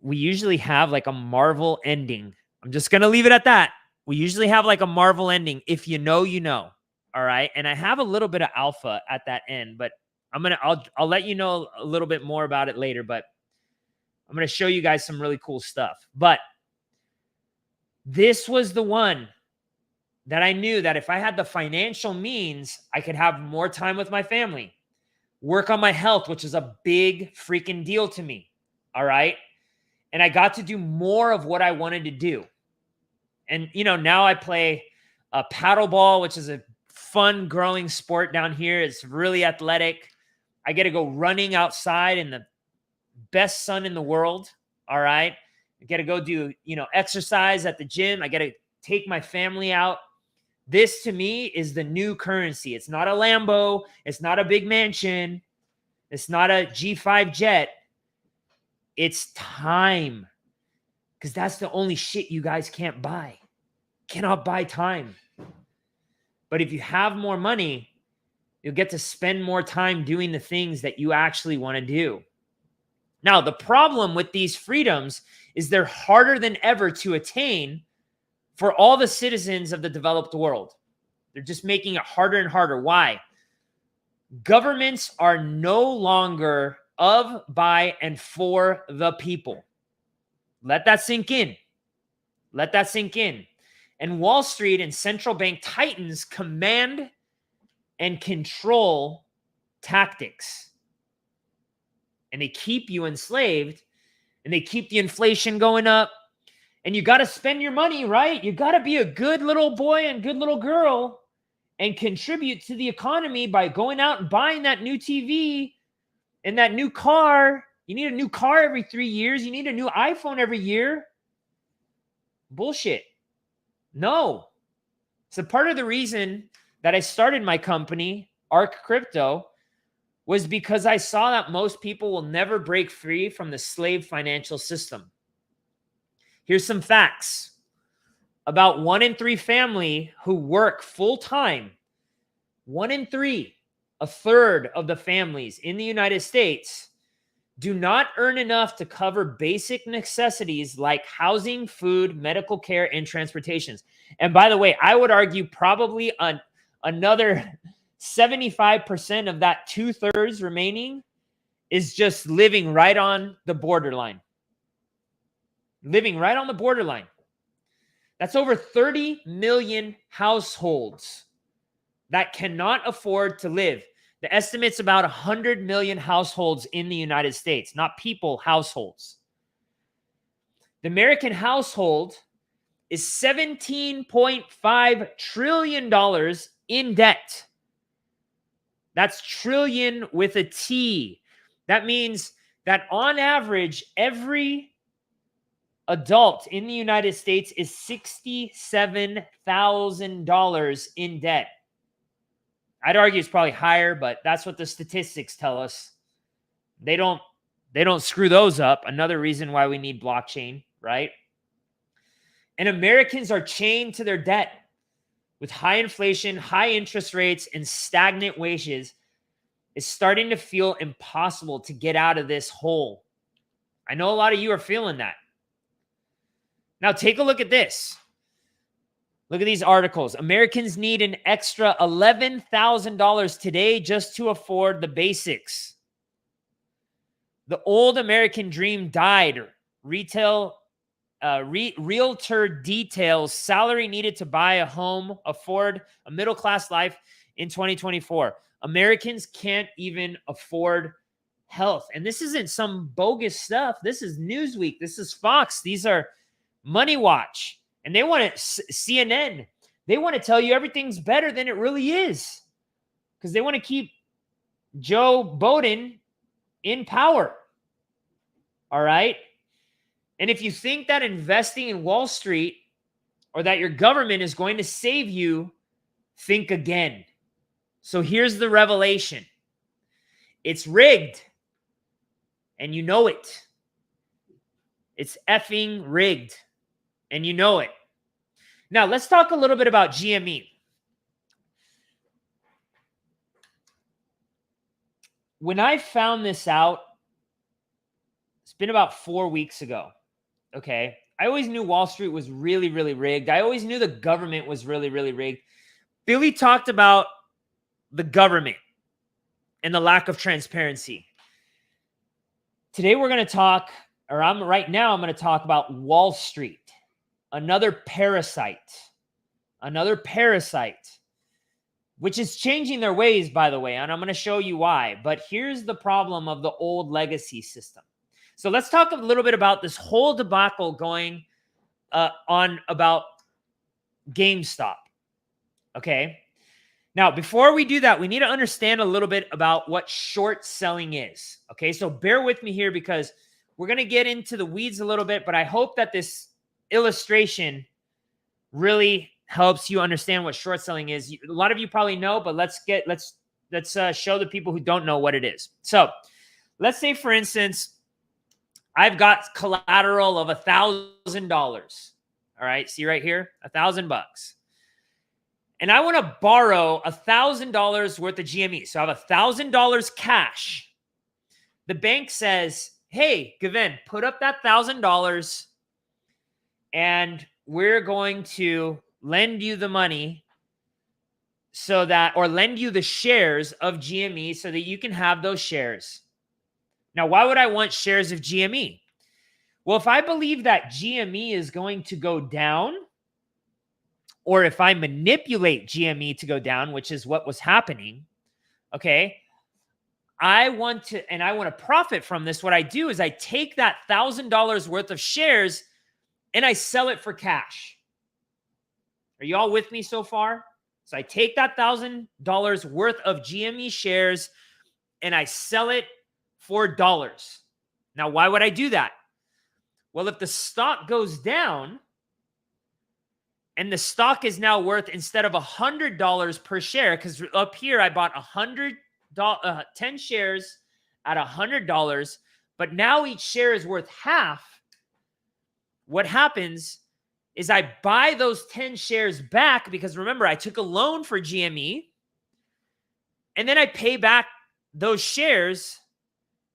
we usually have like a Marvel ending. I'm just going to leave it at that. We usually have like a Marvel ending. If you know, you know. All right. And I have a little bit of alpha at that end, but I'll let you know a little bit more about it later, but I'm going to show you guys some really cool stuff. But this was the one that I knew that if I had the financial means, I could have more time with my family, work on my health, which is a big freaking deal to me. All right. And I got to do more of what I wanted to do. And, now I play paddleball, which is a fun growing sport down here. It's really athletic. I get to go running outside in the best sun in the world. All right. I get to go do, exercise at the gym. I get to take my family out. This to me is the new currency. It's not a Lambo. It's not a big mansion. It's not a G5 jet. It's time. Because that's the only shit you guys can't buy. Cannot buy time. But if you have more money, you'll get to spend more time doing the things that you actually want to do. Now, the problem with these freedoms is they're harder than ever to attain for all the citizens of the developed world. They're just making it harder and harder. Why? Governments are no longer of, by, and for the people. Let that sink in. Let that sink in. And Wall Street and central bank titans command and control tactics. And they keep you enslaved, and they keep the inflation going up. And you got to spend your money, right? You got to be a good little boy and good little girl and contribute to the economy by going out and buying that new TV and that new car. You need a new car every 3 years. You need a new iPhone every year. Bullshit. No. So part of the reason that I started my company, Arc Crypto, was because I saw that most people will never break free from the slave financial system. Here's some facts. About 1 in 3 family who work full-time, 1 in 3, a third of the families in the United States, do not earn enough to cover basic necessities like housing, food, medical care, and transportations. And by the way, I would argue probably another 75% of that 2/3 remaining is just living right on the borderline. Living right on the borderline. That's over 30 million households that cannot afford to live. The estimate's about 100 million households in the United States, not people, households. The American household is $17.5 trillion in debt. That's trillion with a T. That means that on average, every adult in the United States is $67,000 in debt. I'd argue it's probably higher, but that's what the statistics tell us. They don't screw those up. Another reason why we need blockchain, right? And Americans are chained to their debt with high inflation, high interest rates, and stagnant wages. It's starting to feel impossible to get out of this hole. I know a lot of you are feeling that. Now take a look at this. Look at these articles. Americans need an extra $11,000 today just to afford the basics. The old American dream died. Realtor details salary needed to buy a home, afford a middle-class life in 2024. Americans can't even afford health. And this isn't some bogus stuff. This is Newsweek. This is Fox. These are Money Watch. And they want to, CNN, they want to tell you everything's better than it really is. Because they want to keep Joe Biden in power. All right? And if you think that investing in Wall Street or that your government is going to save you, think again. So here's the revelation. It's rigged. And you know it. It's effing rigged. And you know it. Now, let's talk a little bit about GME. When I found this out, it's been about 4 weeks ago. Okay. I always knew Wall Street was really, really rigged. I always knew the government was really, really rigged. Billy talked about the government and the lack of transparency. Today we're going to talk, I'm going to talk about Wall Street. Another parasite, which is changing their ways, by the way, and I'm going to show you why. But here's the problem of the old legacy system. So let's talk a little bit about this whole debacle going on about GameStop. Okay. Now, before we do that, we need to understand a little bit about what short selling is. Okay. So bear with me here because we're going to get into the weeds a little bit, but I hope that this illustration really helps you understand what short selling is. A lot of you probably know, but let's show the people who don't know what it is. So let's say, for instance, I've got collateral of $1,000. All right. See right here, $1,000. And I want to borrow $1,000 worth of GME. So I have $1,000 cash. The bank says, hey, Gven, put up that $1,000 and we're going to lend you the money or lend you the shares of GME so that you can have those shares. Now, why would I want shares of GME? Well, if I believe that GME is going to go down, or if I manipulate GME to go down, which is what was happening, okay, I want to profit from this. What I do is I take that $1,000 worth of shares and I sell it for cash. Are you all with me so far? So I take that $1,000 worth of GME shares and I sell it for dollars. Now, why would I do that? Well, if the stock goes down and the stock is now worth, instead of $100 per share, because up here I bought 10 shares at $100, but now each share is worth half. What happens is I buy those 10 shares back because remember, I took a loan for GME and then I pay back those shares.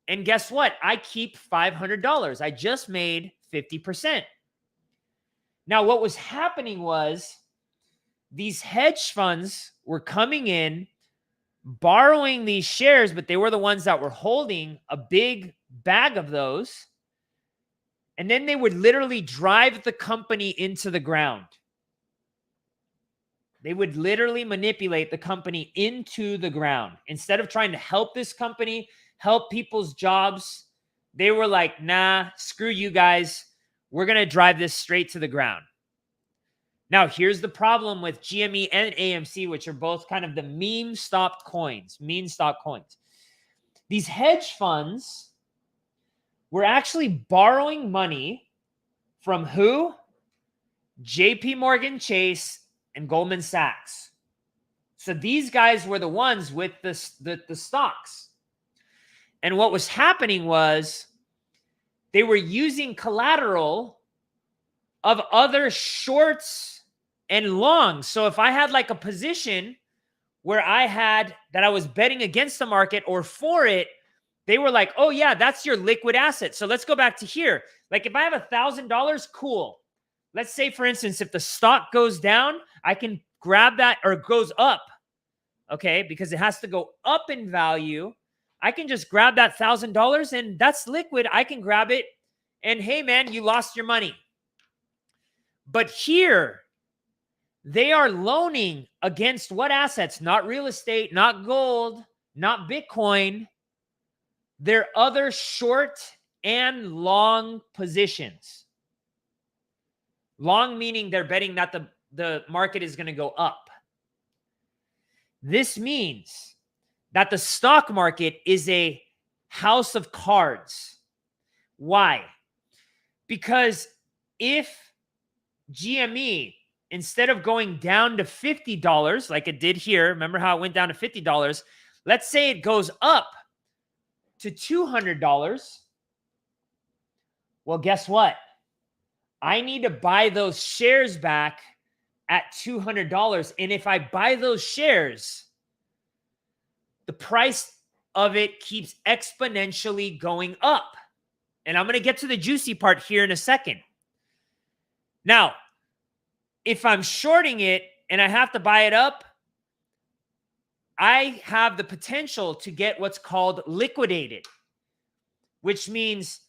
And guess what? I keep $500. I just made 50%. Now, what was happening was these hedge funds were coming in, borrowing these shares, but they were the ones that were holding a big bag of those. And then they would literally drive the company into the ground. They would literally manipulate the company into the ground. Instead of trying to help this company, help people's jobs, they were like, nah, screw you guys. We're going to drive this straight to the ground. Now, here's the problem with GME and AMC, which are both kind of the meme stock coins. These hedge funds were actually borrowing money from who? JP Morgan Chase and Goldman Sachs. So these guys were the ones with the stocks. And what was happening was they were using collateral of other shorts and longs. So if I had like a position where I was betting against the market or for it, they were like, oh yeah, that's your liquid asset. So let's go back to here. Like if I have $1,000, cool. Let's say, for instance, if the stock goes down, I can grab that, or goes up, okay, because it has to go up in value. I can just grab that $1,000 and that's liquid. I can grab it and hey, man, you lost your money. But here, they are loaning against what assets? Not real estate, not gold, not Bitcoin. They're other short and long positions. Long meaning they're betting that the market is going to go up. This means that the stock market is a house of cards. Why? Because if GME, instead of going down to $50 like it did here, remember how it went down to $50? Let's say it goes up to $200. Well, guess what? I need to buy those shares back at $200. And if I buy those shares, the price of it keeps exponentially going up. And I'm going to get to the juicy part here in a second. Now, if I'm shorting it and I have to buy it up, I have the potential to get what's called liquidated, which means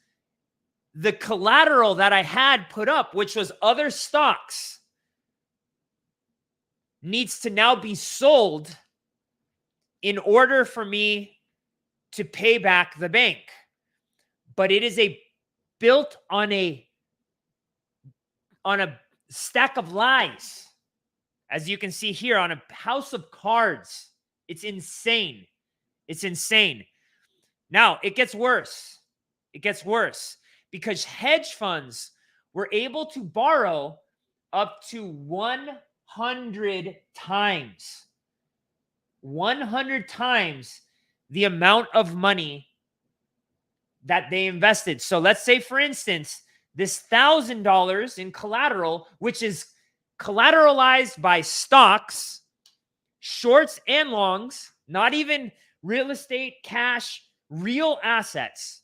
the collateral that I had put up, which was other stocks, needs to now be sold in order for me to pay back the bank. But it is built on a stack of lies. As you can see here, on a house of cards. It's insane. It's insane. Now, it gets worse. It gets worse because hedge funds were able to borrow up to 100 times. 100 times the amount of money that they invested. So let's say, for instance, this $1,000 in collateral, which is collateralized by stocks, shorts and longs, not even real estate, cash, real assets.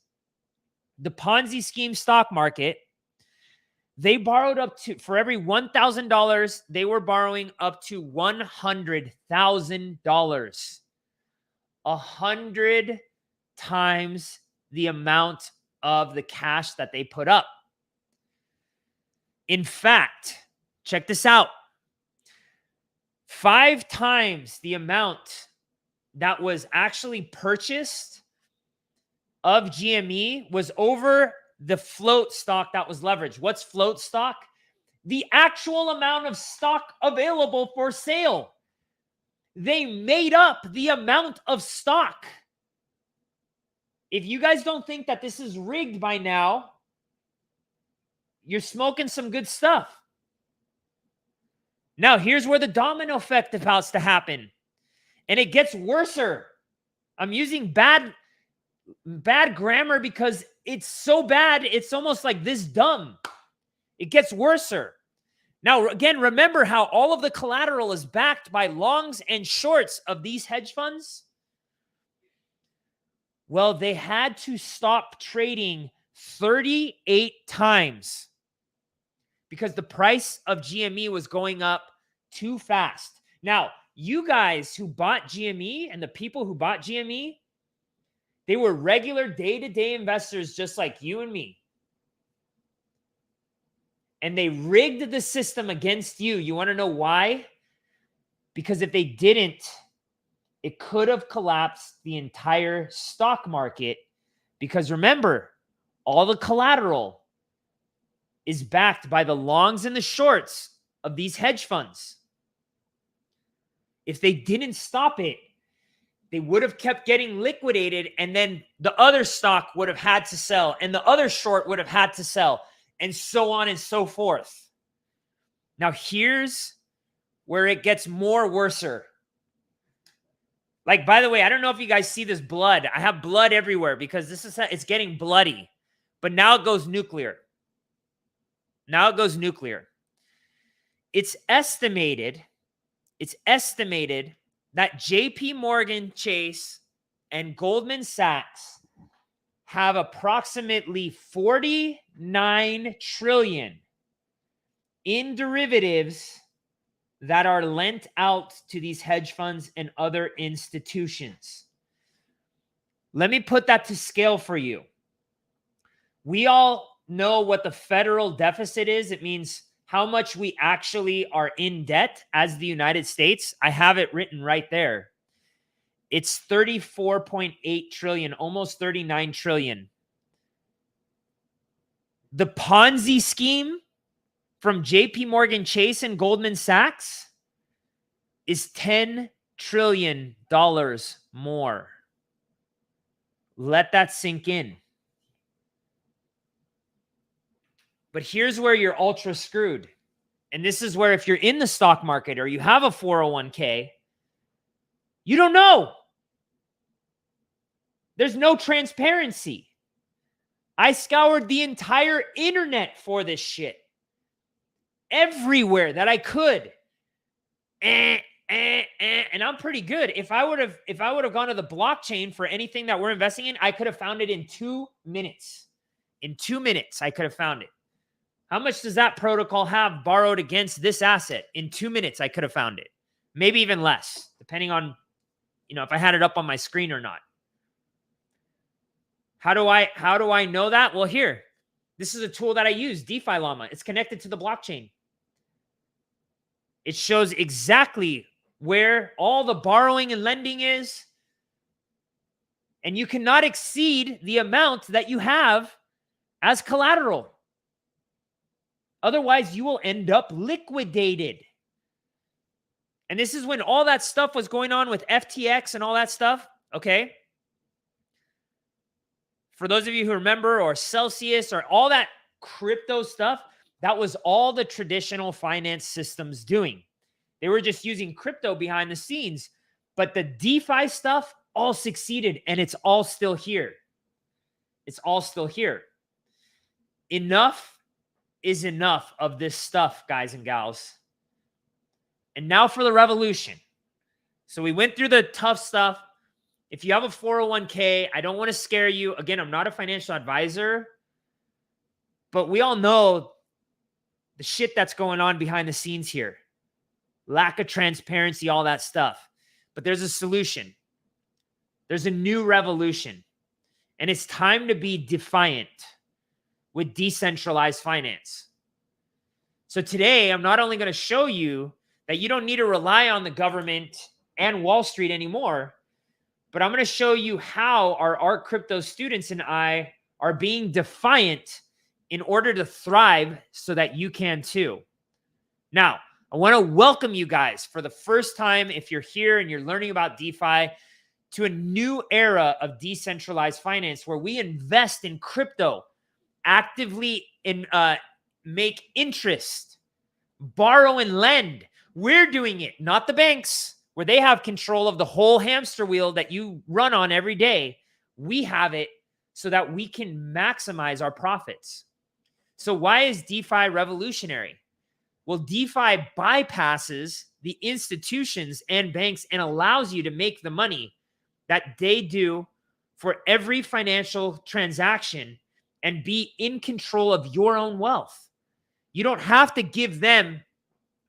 The Ponzi scheme stock market, they borrowed up to, for every $1,000, they were borrowing up to $100,000. 100 times the amount of the cash that they put up. In fact, check this out. 5 times the amount that was actually purchased of GME was over the float stock that was leveraged. What's float stock? The actual amount of stock available for sale. They made up the amount of stock. If you guys don't think that this is rigged by now, you're smoking some good stuff. Now, here's where the domino effect is about to happen. And it gets worser. I'm using bad grammar because it's so bad, it's almost like this dumb. It gets worser. Now, again, remember how all of the collateral is backed by longs and shorts of these hedge funds? Well, they had to stop trading 38 times because the price of GME was going up too fast. Now, you guys who bought GME and the people who bought GME, they were regular day-to-day investors just like you and me. And they rigged the system against you. You want to know why? Because if they didn't, it could have collapsed the entire stock market. Because remember, all the collateral is backed by the longs and the shorts of these hedge funds. If they didn't stop it, they would have kept getting liquidated, and then the other stock would have had to sell, and the other short would have had to sell, and so on and so forth. Now, here's where it gets more worser. Like, by the way, I don't know if you guys see this blood. I have blood everywhere because it's getting bloody. But now it goes nuclear. Now it goes nuclear. It's estimated that JP Morgan Chase and Goldman Sachs have approximately 49 trillion in derivatives that are lent out to these hedge funds and other institutions. Let me put that to scale for you. We all know what the federal deficit is. It means how much we actually are in debt as the United States. I have it written right there. It's 34.8 trillion, almost 39 trillion. The Ponzi scheme from JP Morgan Chase and Goldman Sachs is $10 trillion more. Let that sink in. But here's where you're ultra screwed. And this is where if you're in the stock market or you have a 401k, you don't know. There's no transparency. I scoured the entire internet for this shit. Everywhere that I could. And I'm pretty good. If I would have gone to the blockchain for anything that we're investing in, I could have found it in 2 minutes. In 2 minutes, I could have found it. How much does that protocol have borrowed against this asset? In 2 minutes, I could have found it. Maybe even less, depending on, if I had it up on my screen or not. How do I know that? Well, here, this is a tool that I use, DeFi Llama. It's connected to the blockchain. It shows exactly where all the borrowing and lending is. And you cannot exceed the amount that you have as collateral. Otherwise, you will end up liquidated. And this is when all that stuff was going on with FTX and all that stuff, okay? For those of you who remember, or Celsius, or all that crypto stuff, that was all the traditional finance systems doing. They were just using crypto behind the scenes. But the DeFi stuff all succeeded, and it's all still here. It's all still here. Enough is enough of this stuff, guys and gals. And now for the revolution. So we went through the tough stuff. If you have a 401k, I don't want to scare you. Again, I'm not a financial advisor, but we all know the shit that's going on behind the scenes here. Lack of transparency, all that stuff. But there's a solution. There's a new revolution. And it's time to be defiant with decentralized finance. So today, I'm not only going to show you that you don't need to rely on the government and Wall Street anymore, but I'm going to show you how our Art Crypto students and I are being defiant in order to thrive so that you can too. Now, I want to welcome you guys for the first time, if you're here and you're learning about DeFi, to a new era of decentralized finance where we invest in crypto, actively make interest, borrow and lend. We're doing it, not the banks, where they have control of the whole hamster wheel that you run on every day. We have it so that we can maximize our profits. So why is DeFi revolutionary? Well, DeFi bypasses the institutions and banks and allows you to make the money that they do for every financial transaction and be in control of your own wealth. You don't have to give them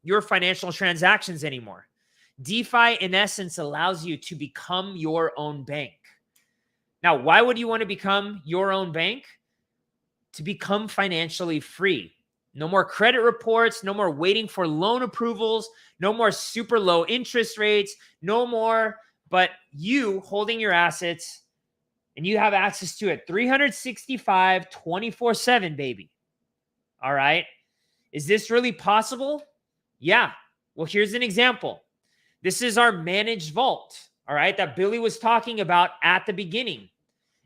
your financial transactions anymore. DeFi, in essence, allows you to become your own bank. Now, why would you want to become your own bank? To become financially free. No more credit reports, no more waiting for loan approvals, no more super low interest rates, no more, but you holding your assets and you have access to it 365, 24/7, baby. All right. Is this really possible? Yeah. Well, here's an example. This is our managed vault, all right, that Billy was talking about at the beginning.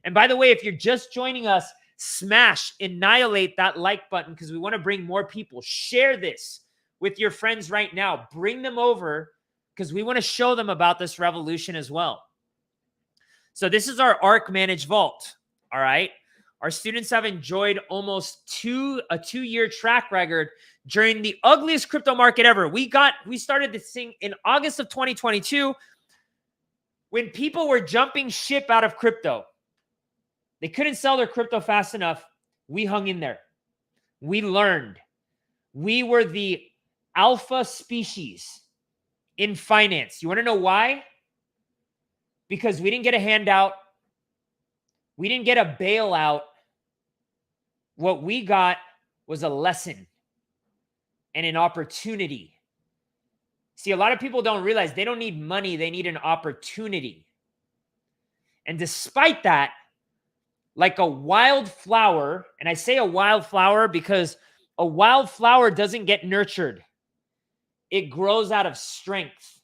And by the way, if you're just joining us, smash, annihilate that like button because we want to bring more people. Share this with your friends right now. Bring them over because we want to show them about this revolution as well. So this is our ARC managed vault, all right? Our students have enjoyed almost a two-year track record during the ugliest crypto market ever. We started this thing in August of 2022 when people were jumping ship out of crypto. They couldn't sell their crypto fast enough. We hung in there. We learned. We were the alpha species in finance. You want to know why? Because we didn't get a handout. We didn't get a bailout. What we got was a lesson and an opportunity. See, a lot of people don't realize they don't need money. They need an opportunity. And despite that, like a wildflower, and I say a wildflower because a wildflower doesn't get nurtured. It grows out of strength.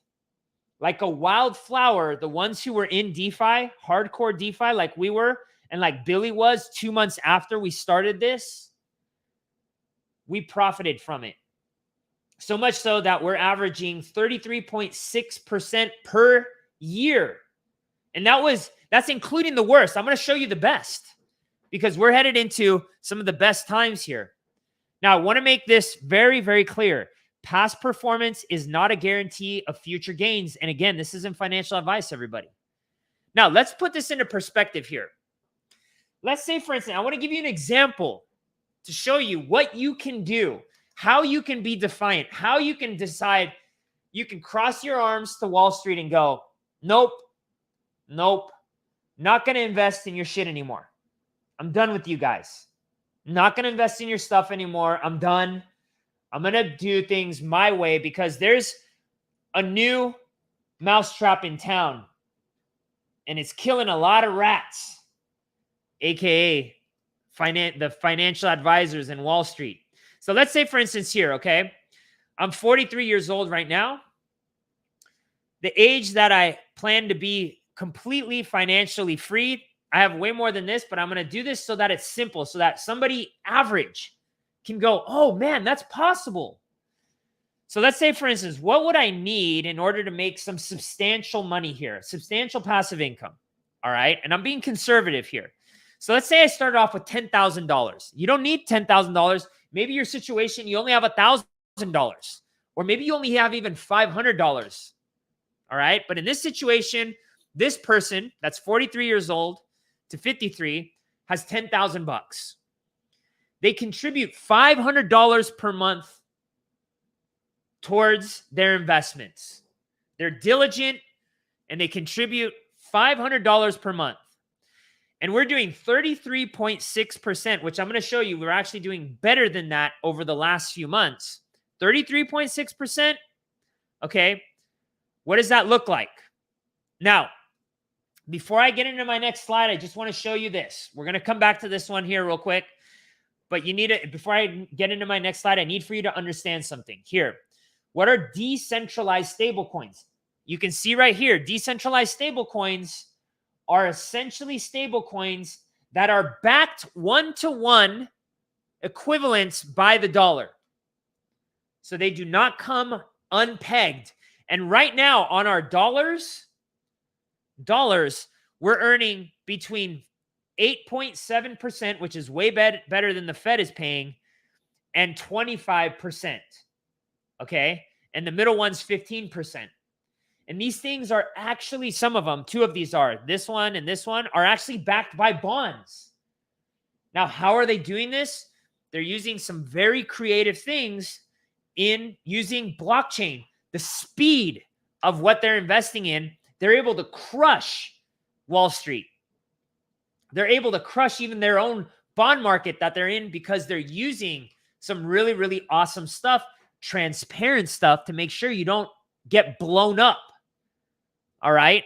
Like a wildflower, the ones who were in DeFi, hardcore DeFi like we were, and like Billy was 2 months after we started this, we profited from it. So much so that we're averaging 33.6% per year. And that's including the worst. I'm going to show you the best because we're headed into some of the best times here. Now, I want to make this very, very clear. Past performance is not a guarantee of future gains. And again, this isn't financial advice, everybody. Now, let's put this into perspective here. Let's say, for instance, I want to give you an example to show you what you can do, how you can be defiant, how you can decide you can cross your arms to Wall Street and go, nope, not going to invest in your shit anymore. I'm done with you guys. Not going to invest in your stuff anymore. I'm done. I'm going to do things my way because there's a new mousetrap in town and it's killing a lot of rats, aka the financial advisors in Wall Street. So let's say, for instance, here, okay, I'm 43 years old right now. The age that I plan to be completely financially free, I have way more than this, but I'm going to do this so that it's simple, so that somebody average can go, oh man, that's possible. So let's say, for instance, what would I need in order to make some substantial money here, substantial passive income? All right. And I'm being conservative here. So let's say I started off with $10,000. You don't need $10,000. Maybe your situation, you only have $1,000, or maybe you only have even $500. All right. But in this situation, this person that's 43 years old to 53 has $10,000. They contribute $500 per month towards their investments. They're diligent and they contribute $500 per month. And we're doing 33.6%, which I'm going to show you. We're actually doing better than that over the last few months. 33.6%. Okay. What does that look like? Now, before I get into my next slide, I just want to show you this. We're going to come back to this one here real quick. But you need to, before I get into my next slide, I need for you to understand something. Here, what are decentralized stablecoins? You can see right here, decentralized stablecoins are essentially stablecoins that are backed one-to-one equivalents by the dollar. So they do not come unpegged. And right now on our dollars, we're earning between 8.7%, which is way better than the Fed is paying, and 25%. Okay? And the middle one's 15%. And these things are actually, some of them, two of these are, this one and this one, are actually backed by bonds. Now, how are they doing this? They're using some very creative things in using blockchain. The speed of what they're investing in, they're able to crush Wall Street. They're able to crush even their own bond market that they're in because they're using some really, really awesome stuff, transparent stuff to make sure you don't get blown up. All right.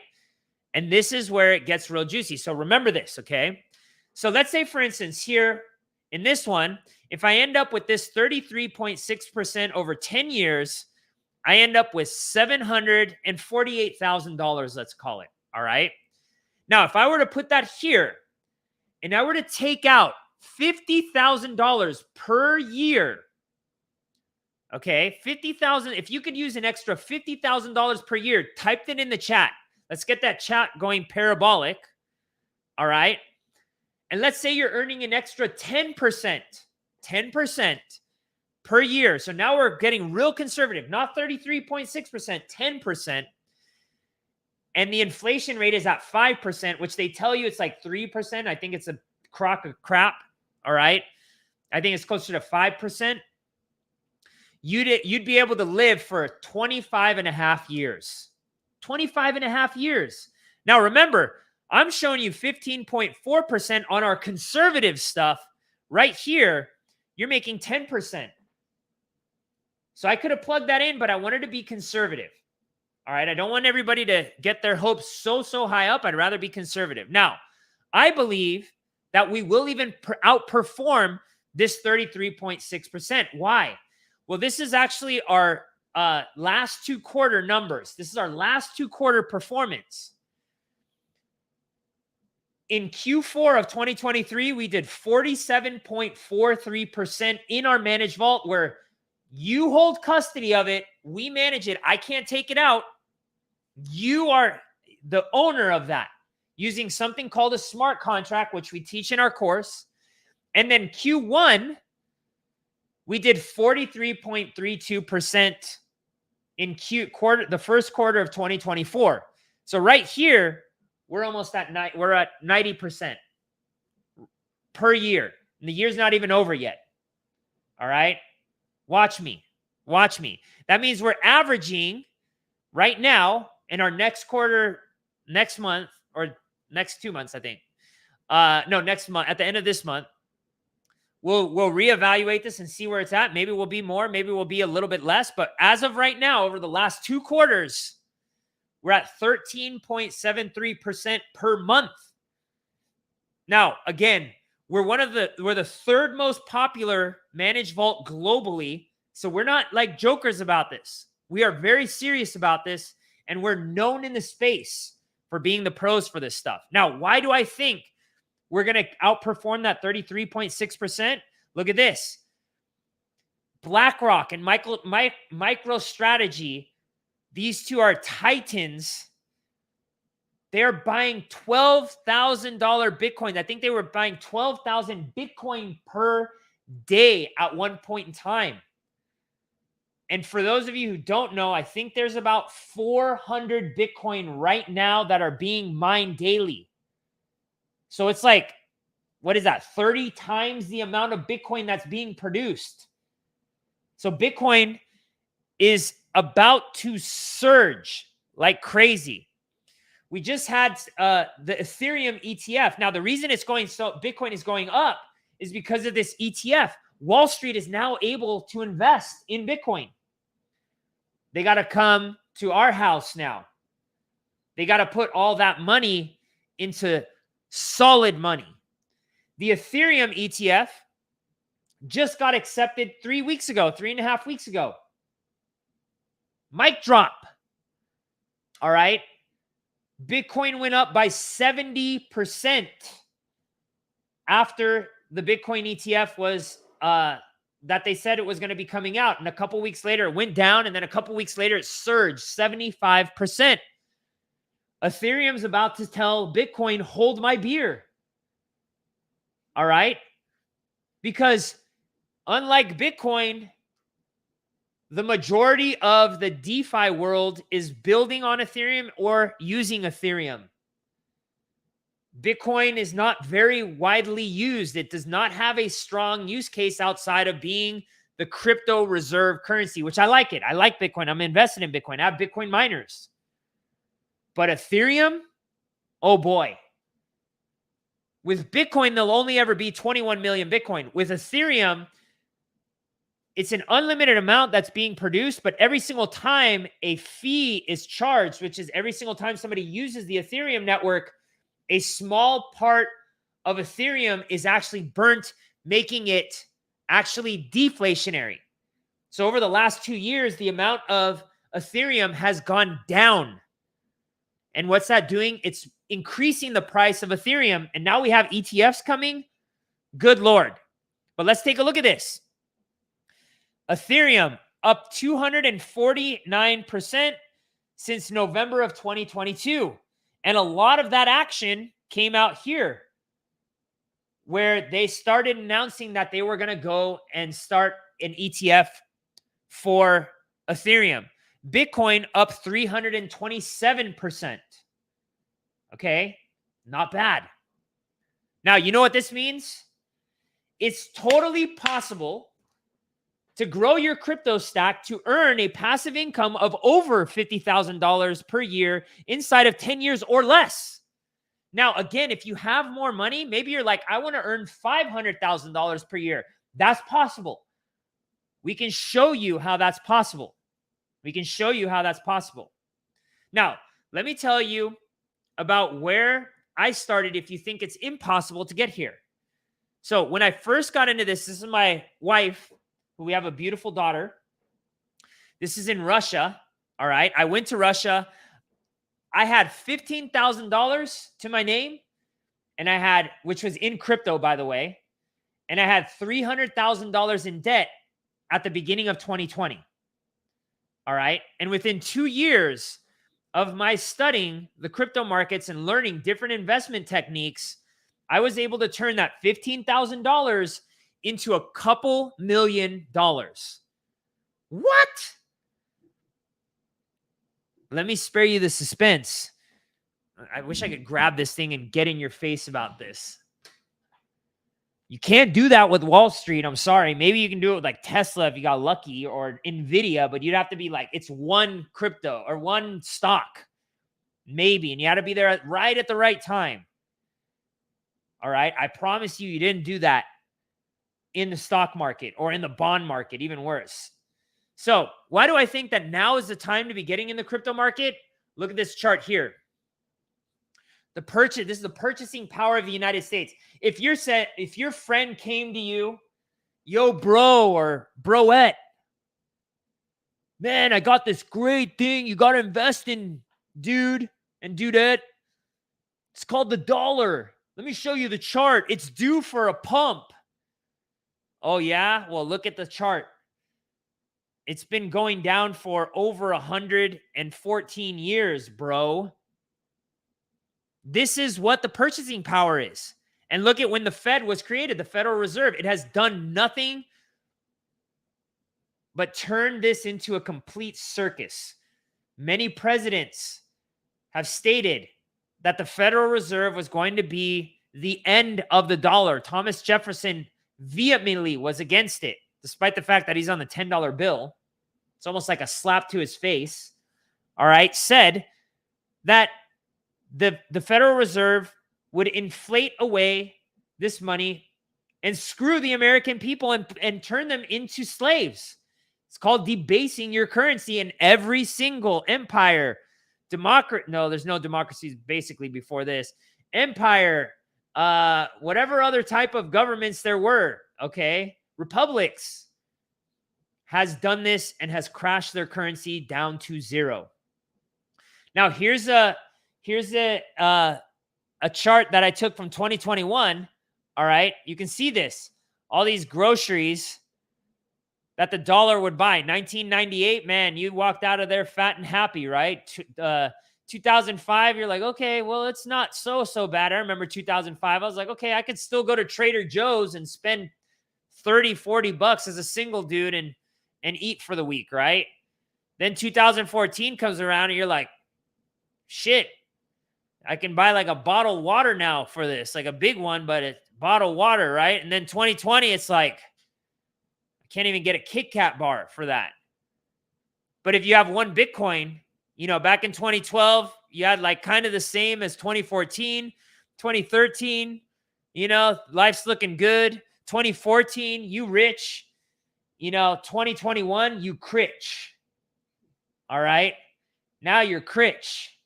And this is where it gets real juicy. So remember this, okay? So let's say, for instance, here in this one, if I end up with this 33.6% over 10 years, I end up with $748,000, let's call it. All right. Now, if I were to put that here and I were to take out $50,000 per year, okay, 50,000, if you could use an extra $50,000 per year, type it in the chat. Let's get that chat going parabolic. All right. And let's say you're earning an extra 10% per year. So now we're getting real conservative, not 33.6%, 10%. And the inflation rate is at 5%, which they tell you it's like 3%. I think it's a crock of crap. All right. I think it's closer to 5%. You'd be able to live for 25 and a half years. 25 and a half years. Now, remember, I'm showing you 15.4% on our conservative stuff. Right here, you're making 10%. So I could have plugged that in, but I wanted to be conservative. All right. I don't want everybody to get their hopes so high up. I'd rather be conservative. Now, I believe that we will even outperform this 33.6%. Why? Well, this is actually our last 2 quarter numbers. This is our last 2 quarter performance. In Q4 of 2023, we did 47.43% in our managed vault, where you hold custody of it. We manage it. I can't take it out. You are the owner of that using something called a smart contract, which we teach in our course. And then Q1, we did 43.32% in the first quarter of 2024. So right here, we're almost at 90% per year. And the year's not even over yet. All right. Watch me. Watch me. That means we're averaging right now in our next quarter, next month, or next 2 months, I think. No, next month, at the end of this month, we'll reevaluate this and see where it's at. Maybe we'll be more, maybe we'll be a little bit less. But as of right now, over the last 2 quarters, we're at 13.73% per month. Now, again, we're the 3rd most popular managed vault globally. So we're not like jokers about this. We are very serious about this, and we're known in the space for being the pros for this stuff. Now, why do I think we're going to outperform that 33.6%? Look at this. BlackRock and MicroStrategy, these two are titans. They're buying $12,000 Bitcoin. I think they were buying 12,000 Bitcoin per day at one point in time. And for those of you who don't know, I think there's about 400 Bitcoin right now that are being mined daily. So it's like, what is that? 30 times the amount of Bitcoin that's being produced. So Bitcoin is about to surge like crazy. We just had the Ethereum ETF. Now, the reason Bitcoin is going up is because of this ETF. Wall Street is now able to invest in Bitcoin. They got to come to our house now. They got to put all that money into solid money. The Ethereum ETF just got accepted 3.5 weeks ago. Mic drop. All right. Bitcoin went up by 70% after the Bitcoin ETF was that they said it was going to be coming out. And a couple weeks later, it went down. And then a couple weeks later, it surged 75%. Ethereum's about to tell Bitcoin, hold my beer. All right. Because unlike Bitcoin, the majority of the DeFi world is building on Ethereum or using Ethereum. Bitcoin is not very widely used. It does not have a strong use case outside of being the crypto reserve currency, which I like it. I like Bitcoin. I'm invested in Bitcoin. I have Bitcoin miners. But Ethereum, oh boy. With Bitcoin, there'll only ever be 21 million Bitcoin. With Ethereum, It's an unlimited amount that's being produced, but every single time a fee is charged, which is every single time somebody uses the Ethereum network, a small part of Ethereum is actually burnt, making it actually deflationary. So over the last 2 years, the amount of Ethereum has gone down. And what's that doing? It's increasing the price of Ethereum. And now we have ETFs coming. Good Lord. But let's take a look at this. Ethereum up 249% since November of 2022. And a lot of that action came out here, where they started announcing that they were going to go and start an ETF for Ethereum. Bitcoin up 327%. Okay, not bad. Now, you know what this means? It's totally possible to grow your crypto stack to earn a passive income of over $50,000 per year inside of 10 years or less. Now, again, if you have more money, maybe you're like, I want to earn $500,000 per year. That's possible. We can show you how that's possible. We can show you how that's possible. Now, let me tell you about where I started if you think it's impossible to get here. So when I first got into this is my wife, who we have a beautiful daughter. This is in Russia. All right. I went to Russia. I had $15,000 to my name, and I had, which was in crypto, by the way, and I had $300,000 in debt at the beginning of 2020. All right. And within 2 years of my studying the crypto markets and learning different investment techniques, I was able to turn that $15,000 into a couple $1 million. What? Let me spare you the suspense. I wish I could grab this thing and get in your face about this. You can't do that with Wall Street. I'm sorry. Maybe you can do it with like Tesla if you got lucky, or Nvidia, but you'd have to be like, it's one crypto or one stock. Maybe. And you had to be there right at the right time. All right. I promise you, you didn't do that in the stock market or in the bond market, even worse. So why do I think that now is the time to be getting in the crypto market? Look at this chart here. This is the purchasing power of the United States. If your friend came to you, yo, bro or broette, man, I got this great thing you got to invest in, dude and dudette. It's called the dollar. Let me show you the chart. It's due for a pump. Oh, yeah? Well, look at the chart. It's been going down for over 114 years, bro. This is what the purchasing power is. And look at when the Fed was created, the Federal Reserve. It has done nothing but turn this into a complete circus. Many presidents have stated that the Federal Reserve was going to be the end of the dollar. Thomas Jefferson vehemently was against it, despite the fact that he's on the $10 bill. It's almost like a slap to his face. All right. Said that the Federal Reserve would inflate away this money and screw the American people and turn them into slaves. It's called debasing your currency, and every single empire, there's no democracies basically before this. Empire, whatever other type of governments there were, okay, republics, has done this and has crashed their currency down to zero. Now, here's a chart that I took from 2021. All right, you can see this. All these groceries that the dollar would buy. 1998, man, you walked out of there fat and happy, right? 2005, you're like, okay, well, it's not so bad. I remember 2005. I was like, okay, I could still go to Trader Joe's and spend 30, 40 bucks as a single dude and eat for the week, right? Then 2014 comes around and you're like, shit, I can buy like a bottled water now for this, like a big one, but it's bottled water, right? And then 2020, it's like, I can't even get a Kit Kat bar for that. But if you have one Bitcoin, you know, back in 2012, you had like kind of the same as 2014, 2013, you know, life's looking good. 2014, you rich. 2021, you critch. All right. Now you're critch,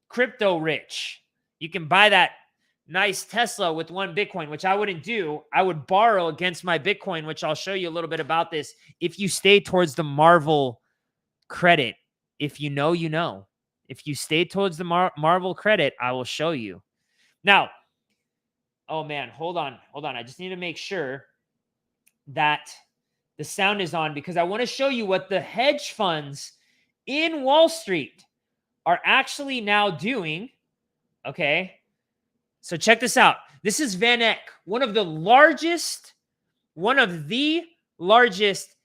crypto rich. You can buy that nice Tesla with 1 Bitcoin, which I wouldn't do. I would borrow against my Bitcoin, which I'll show you a little bit about this. If you stay towards the Marvel credit, if you know, you know. If you stay towards the Marvel credit, I will show you. Now, oh man, hold on. I just need to make sure that the sound is on because I want to show you what the hedge funds in Wall Street are actually now doing. Okay. So check this out. This is Van Eck, one of the largest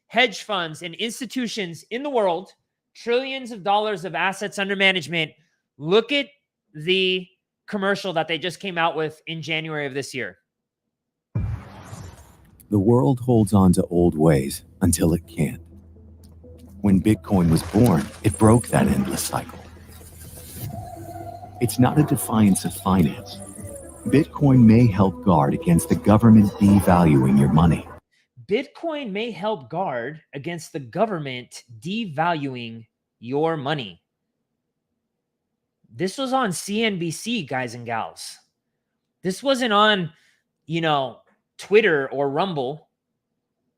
hedge funds and institutions in the world, trillions of dollars of assets under management. Look at the commercial that they just came out with in January of this year. The world holds on to old ways until it can't. When Bitcoin was born, it broke that endless cycle. It's not a defiance of finance. Bitcoin may help guard against the government devaluing your money. Bitcoin may help guard against the government devaluing your money. This was on CNBC, guys and gals. This wasn't on, Twitter or Rumble,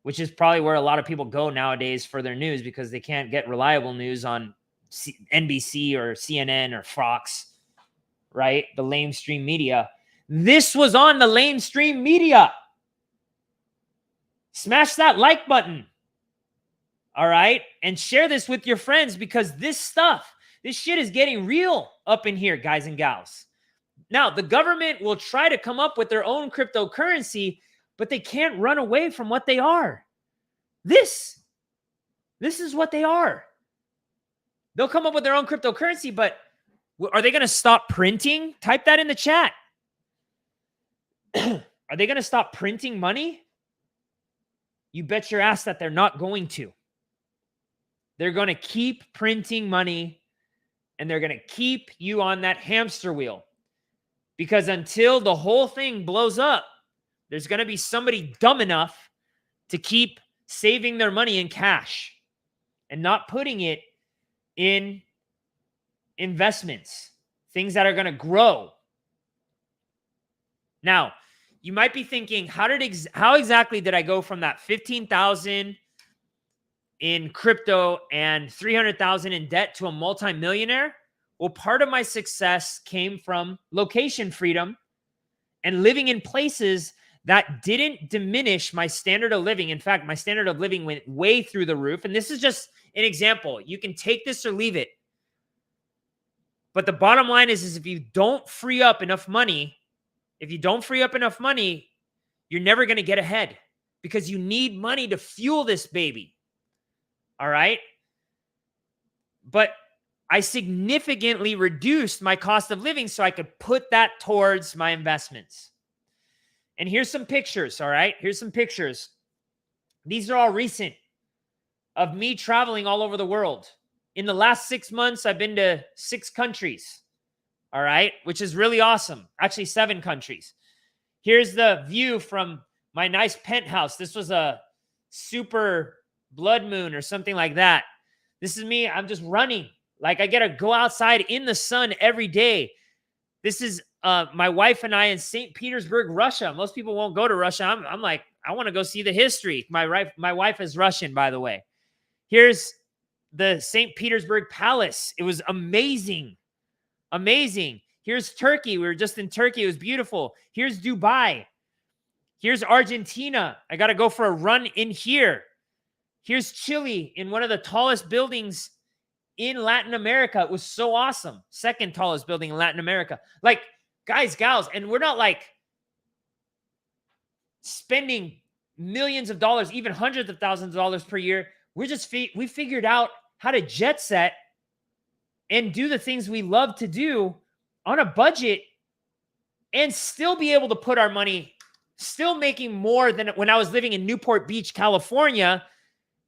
which is probably where a lot of people go nowadays for their news because they can't get reliable news on NBC or CNN or Fox, right? The lamestream media. This was on the lamestream media. Smash that like button. All right? And share this with your friends because this shit is getting real up in here, guys and gals. Now, the government will try to come up with their own cryptocurrency, but they can't run away from what they are. This is what they are. They'll come up with their own cryptocurrency, but are they going to stop printing? Type that in the chat. Are they going to stop printing money? You bet your ass that they're not going to. They're going to keep printing money, and they're going to keep you on that hamster wheel. Because until the whole thing blows up, there's going to be somebody dumb enough to keep saving their money in cash and not putting it in investments, things that are going to grow. Now, you might be thinking, how exactly did I go from that 15,000 in crypto and 300,000 in debt to a multimillionaire? Well, part of my success came from location freedom and living in places that didn't diminish my standard of living. In fact, my standard of living went way through the roof. And this is just an example. You can take this or leave it. But the bottom line is if you don't free up enough money, you're never going to get ahead because you need money to fuel this baby. All right? But I significantly reduced my cost of living so I could put that towards my investments. And here's some pictures, all right? Here's some pictures. These are all recent of me traveling all over the world. In the last 6 months, I've been to 6 countries, all right? Which is really awesome. Actually, 7 countries. Here's the view from my nice penthouse. This was a super blood moon or something like that. This is me. I'm just running. Like I get to go outside in the sun every day. This is my wife and I in St. Petersburg, Russia. Most people won't go to Russia. I'm like, I want to go see the history. My wife is Russian, by the way. Here's the St. Petersburg Palace. It was amazing. Amazing. Here's Turkey. We were just in Turkey. It was beautiful. Here's Dubai. Here's Argentina. I got to go for a run in here. Here's Chile in one of the tallest buildings in Latin America. It was so awesome. Second tallest building in Latin America. Like, guys, gals, and we're not like spending millions of dollars, even hundreds of thousands of dollars per year. We're just, we figured out how to jet set and do the things we love to do on a budget and still be able to put our money, still making more than when I was living in Newport Beach, California,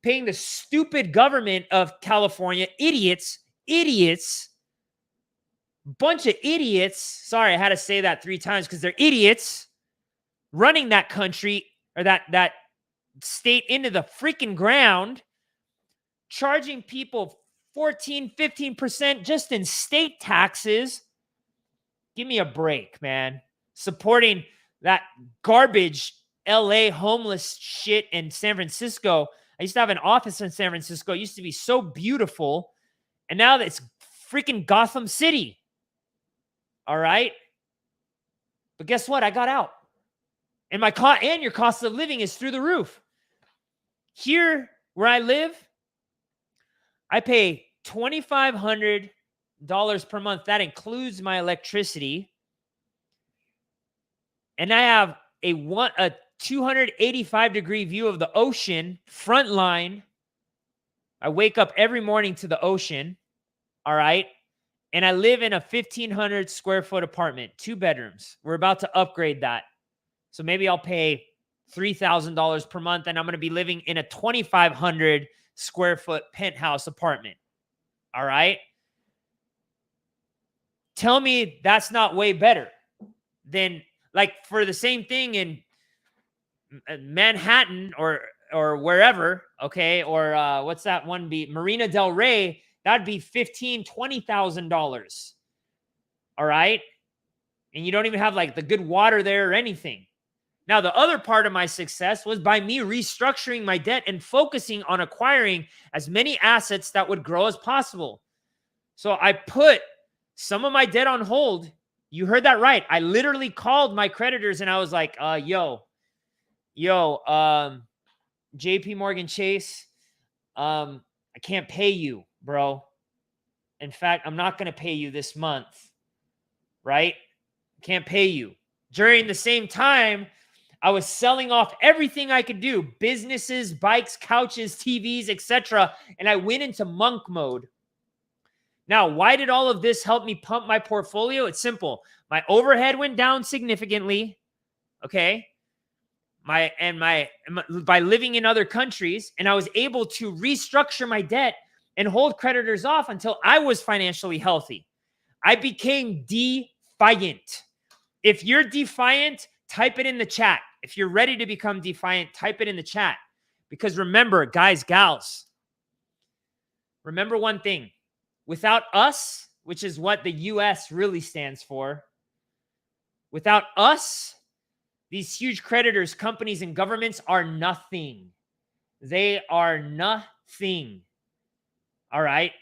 paying the stupid government of California, idiots, bunch of idiots. Sorry, I had to say that 3 times because they're idiots running that country or that state into the freaking ground, charging people 14, 15% just in state taxes. Give me a break, man. Supporting that garbage LA homeless shit in San Francisco. I used to have an office in San Francisco. It used to be so beautiful. And now it's freaking Gotham City. All right. But guess what? I got out. And and your cost of living is through the roof. Here where I live, I pay $2,500 per month. That includes my electricity. And I have a 285-degree view of the ocean, front line. I wake up every morning to the ocean. All right. And I live in a 1,500 square foot apartment, 2 bedrooms. We're about to upgrade that. So maybe I'll pay $3,000 per month, and I'm going to be living in a 2,500 square foot penthouse apartment. All right. Tell me that's not way better than, like, for the same thing in Manhattan or wherever. Okay. Or what's that one be? Marina Del Rey. That'd be $15,000, $20,000. All right. And you don't even have like the good water there or anything. Now, the other part of my success was by me restructuring my debt and focusing on acquiring as many assets that would grow as possible. So I put some of my debt on hold. You heard that right. I literally called my creditors and I was like, JP Morgan Chase, I can't pay you, bro. In fact, I'm not going to pay you this month, right? Can't pay you. During the same time, I was selling off everything I could do, businesses, bikes, couches, TVs, etc. And I went into monk mode. Now, why did all of this help me pump my portfolio? It's simple. My overhead went down significantly. Okay. By living in other countries, and I was able to restructure my debt and hold creditors off until I was financially healthy. I became DEFIant. If you're DEFIant, type it in the chat. If you're ready to become DEFIant, type it in the chat. Because remember, guys, gals, remember one thing. Without us, which is what the US really stands for, without us, these huge creditors, companies, and governments are nothing. They are nothing. All right?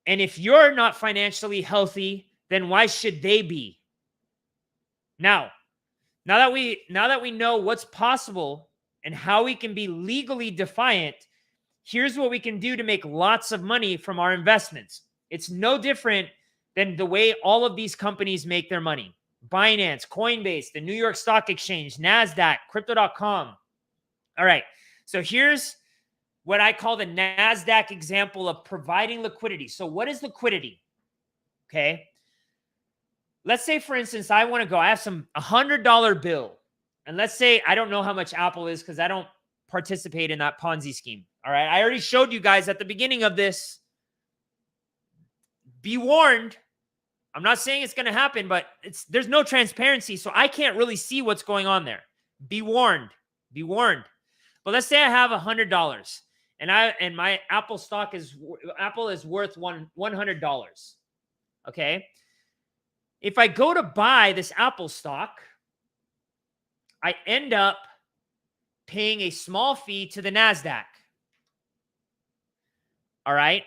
And if you're not financially healthy, then why should they be? Now that we know what's possible and how we can be legally defiant, here's what we can do to make lots of money from our investments. It's no different than the way all of these companies make their money. Binance, Coinbase, the New York Stock Exchange, NASDAQ, Crypto.com. All right. So here's what I call the NASDAQ example of providing liquidity. So what is liquidity? Okay. Let's say, for instance, I want to go, I have some $100 bill. And let's say, I don't know how much Apple is because I don't participate in that Ponzi scheme. All right. I already showed you guys at the beginning of this. Be warned. I'm not saying it's going to happen, but there's no transparency. So I can't really see what's going on there. Be warned. Be warned. But let's say I have $100 and my Apple stock is worth $100. Okay. If I go to buy this Apple stock, I end up paying a small fee to the NASDAQ. All right.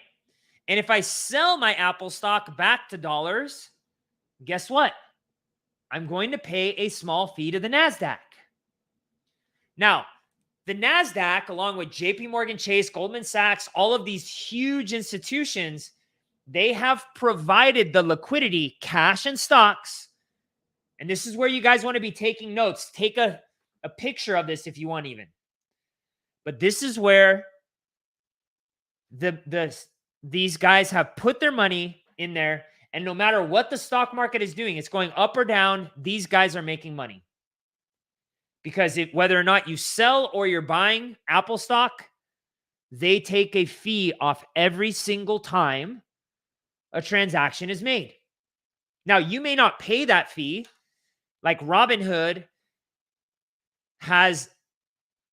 And if I sell my Apple stock back to dollars, guess what? I'm going to pay a small fee to the NASDAQ. Now, the NASDAQ, along with JP Morgan Chase, Goldman Sachs, all of these huge institutions, they have provided the liquidity, cash and stocks. And this is where you guys want to be taking notes. Take a picture of this if you want even. But this is where these guys have put their money in there. And no matter what the stock market is doing, it's going up or down, these guys are making money. Because whether or not you sell or you're buying Apple stock, they take a fee off every single time a transaction is made. Now, you may not pay that fee. Like Robinhood has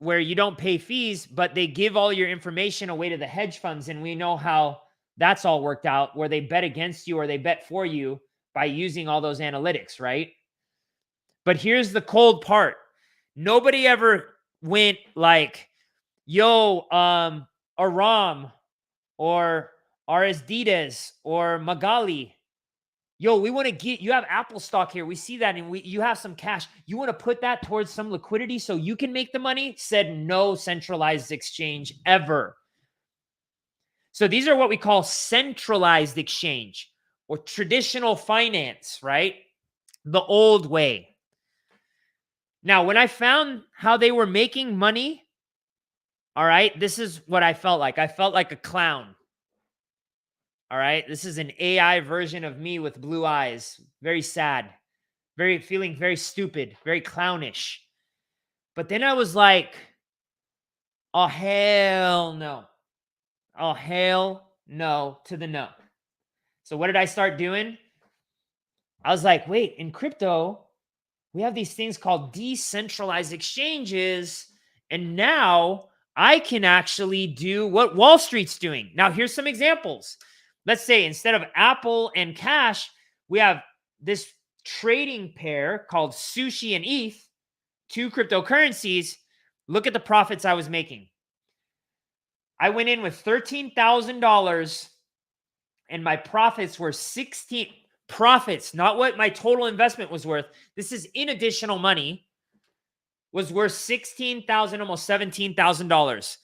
where you don't pay fees, but they give all your information away to the hedge funds. And we know how that's all worked out, where they bet against you or they bet for you by using all those analytics, right? But here's the cold part. Nobody ever went like, yo, Aram or Aristides or Magali, yo, we want to get, you have Apple stock here. We see that, and you have some cash. You want to put that towards some liquidity so you can make the money? Said no centralized exchange ever. So these are what we call centralized exchange or traditional finance, right? The old way. Now, when I found how they were making money, all right, this is what I felt like. I felt like a clown. All right. This is an AI version of me with blue eyes. Very sad. Feeling very stupid. Very clownish. But then I was like, oh, hell no. Oh, hell no to the no. So what did I start doing? I was like, wait, in crypto, we have these things called decentralized exchanges. And now I can actually do what Wall Street's doing. Now, here's some examples. Let's say instead of Apple and cash, we have this trading pair called Sushi and ETH, two cryptocurrencies. Look at the profits I was making. I went in with $13,000 and my profits were 16 profits, not what my total investment was worth. This is in additional money, was worth $16,000, almost $17,000.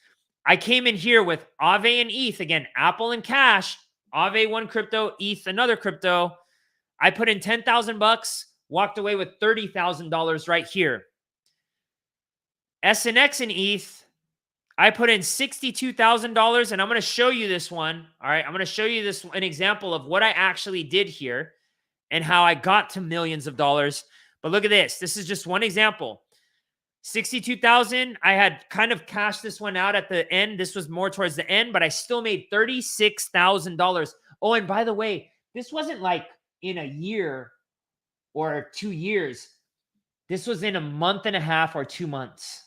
I came in here with Aave and ETH, again, Apple and cash. Aave one crypto, ETH another crypto. I put in 10,000 bucks, walked away with $30,000 right here. SNX and ETH, I put in $62,000, and I'm going to show you this one. All right, I'm going to show you this an example of what I actually did here and how I got to millions of dollars. But look at this. This is just one example. 62,000. I had kind of cashed this one out at the end. This was more towards the end, but I still made $36,000. Oh, and by the way, this wasn't like in a year or 2 years. This was in a month and a half or 2 months.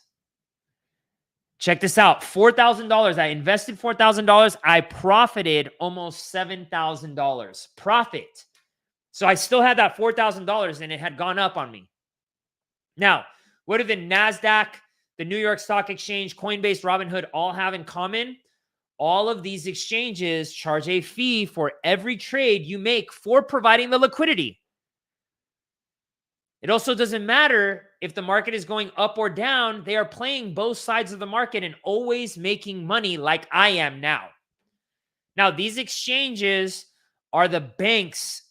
Check this out. $4,000. I invested $4,000. I profited almost $7,000 profit. So I still had that $4,000 and it had gone up on me. Now, what do the NASDAQ, the New York Stock Exchange, Coinbase, Robinhood all have in common? All of these exchanges charge a fee for every trade you make for providing the liquidity. It also doesn't matter if the market is going up or down. They are playing both sides of the market and always making money like I am now. Now, these exchanges are the banks,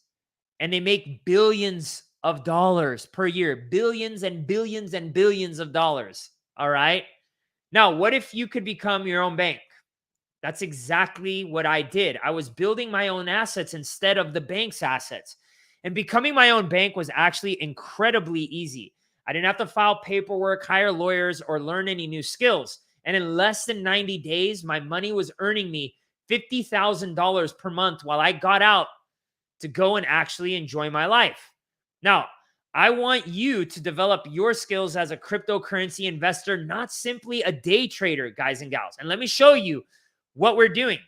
and they make billions of dollars per year, billions and billions and billions of dollars. All right. Now, what if you could become your own bank? That's exactly what I did. I was building my own assets instead of the bank's assets. And becoming my own bank was actually incredibly easy. I didn't have to file paperwork, hire lawyers, or learn any new skills. And in less than 90 days, my money was earning me $50,000 per month while I got out to go and actually enjoy my life. Now, I want you to develop your skills as a cryptocurrency investor, not simply a day trader, guys and gals. And let me show you what we're doing.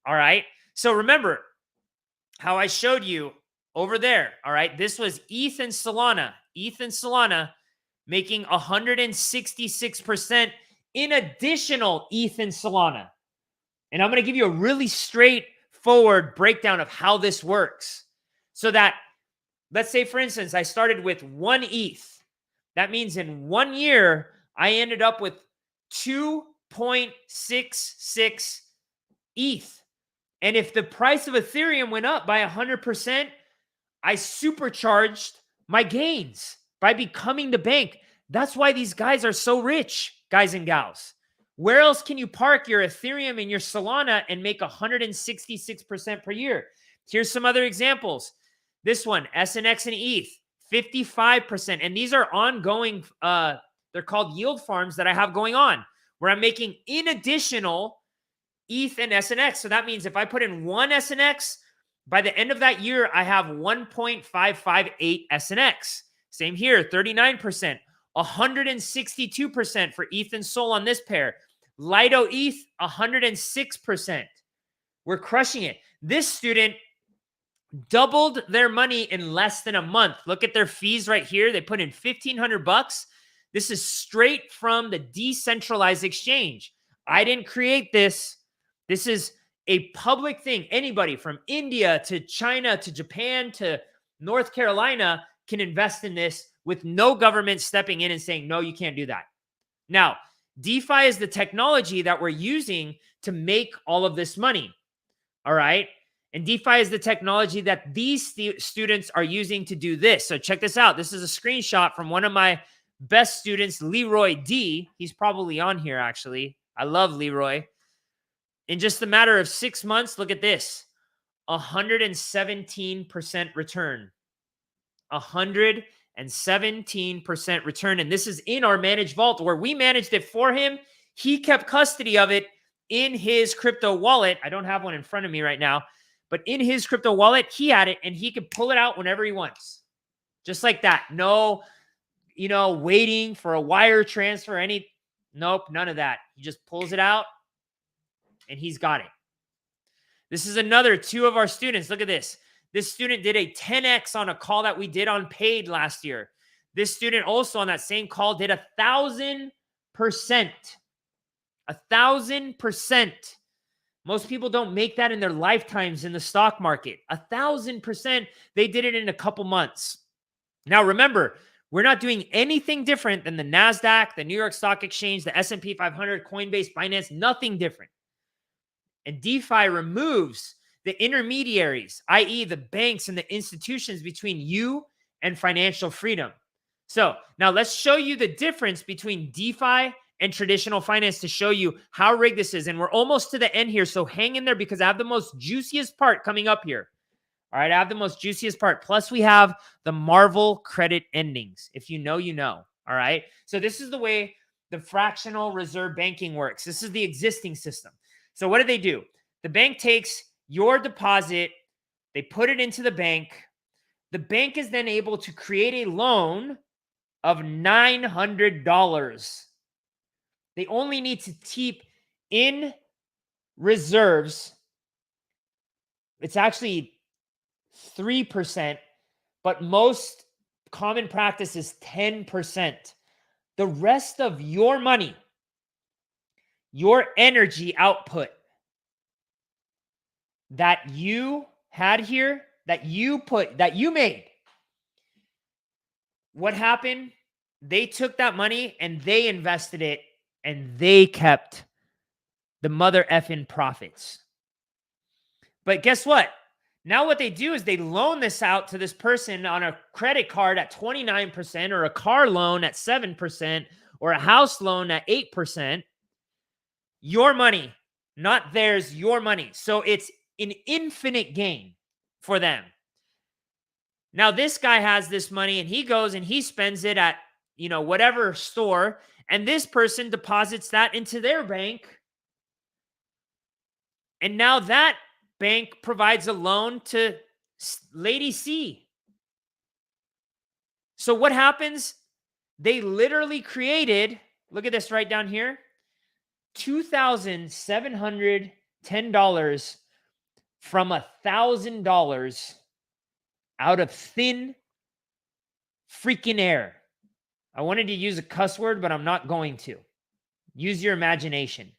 All right. So remember how I showed you over there. All right. This was ETH and Solana. ETH and Solana making 166% in additional ETH and Solana. And I'm going to give you a really straightforward breakdown of how this works. So that, let's say, for instance, I started with 1 ETH. That means in 1 year, I ended up with 2.66 ETH. And if the price of Ethereum went up by 100%, I supercharged my gains by becoming the bank. That's why these guys are so rich, guys and gals. Where else can you park your Ethereum and your Solana and make 166% per year? Here's some other examples. This one, SNX and ETH, 55%. And these are ongoing, they're called yield farms that I have going on, where I'm making in additional ETH and SNX. So that means if I put in 1 SNX, by the end of that year, I have 1.558 SNX. Same here, 39%. 162% for ETH and Sol on this pair. Lido ETH, 106%. We're crushing it. This student doubled their money in less than a month. Look at their fees right here. They put in $1,500. This is straight from the decentralized exchange. I didn't create this. This is a public thing. Anybody from India to China to Japan to North Carolina can invest in this with no government stepping in and saying, no, you can't do that. Now, DeFi is the technology that we're using to make all of this money. All right. And DeFi is the technology that these students are using to do this. So check this out. This is a screenshot from one of my best students, Leroy D. He's probably on here, actually. I love Leroy. In just a matter of 6 months, look at this. 117% return. 117% return. And this is in our managed vault where we managed it for him. He kept custody of it in his crypto wallet. I don't have one in front of me right now, but in his crypto wallet, he had it and he could pull it out whenever he wants. Just like that. No, waiting for a wire transfer, nope, none of that. He just pulls it out and he's got it. This is another 2 of our students. Look at this. This student did a 10x on a call that we did on paid last year. This student also on that same call did 1,000%. 1,000%. Most people don't make that in their lifetimes in the stock market. 1,000%. They did it in a couple months. Now, remember, we're not doing anything different than the NASDAQ, the New York Stock Exchange, the S&P 500, Coinbase, Binance, nothing different. And DeFi removes the intermediaries, i.e. the banks and the institutions between you and financial freedom. So now let's show you the difference between DeFi and traditional finance to show you how rigged this is. And we're almost to the end here, so hang in there because I have the most juiciest part coming up here. All right, I have the most juiciest part. Plus, we have the Marvel credit endings. If you know, you know. All right, so this is the way the fractional reserve banking works. This is the existing system. So what do? The bank takes your deposit, they put it into the bank. The bank is then able to create a loan of $900. They only need to keep in reserves. It's actually 3%, but most common practice is 10%. The rest of your money, your energy output that you had here, that you made, what happened? They took that money and they invested it and they kept the mother effing profits. But guess what? Now what they do is they loan this out to this person on a credit card at 29% or a car loan at 7% or a house loan at 8%. Your money, not theirs, your money. So it's an infinite gain for them. Now this guy has this money and he goes and he spends it at, whatever store, and this person deposits that into their bank. And now that bank provides a loan to Lady C. So what happens? They literally created, look at this right down here, $2,710 from $1,000 out of thin freaking air. I wanted to use a cuss word, but I'm not going to. Use your imagination.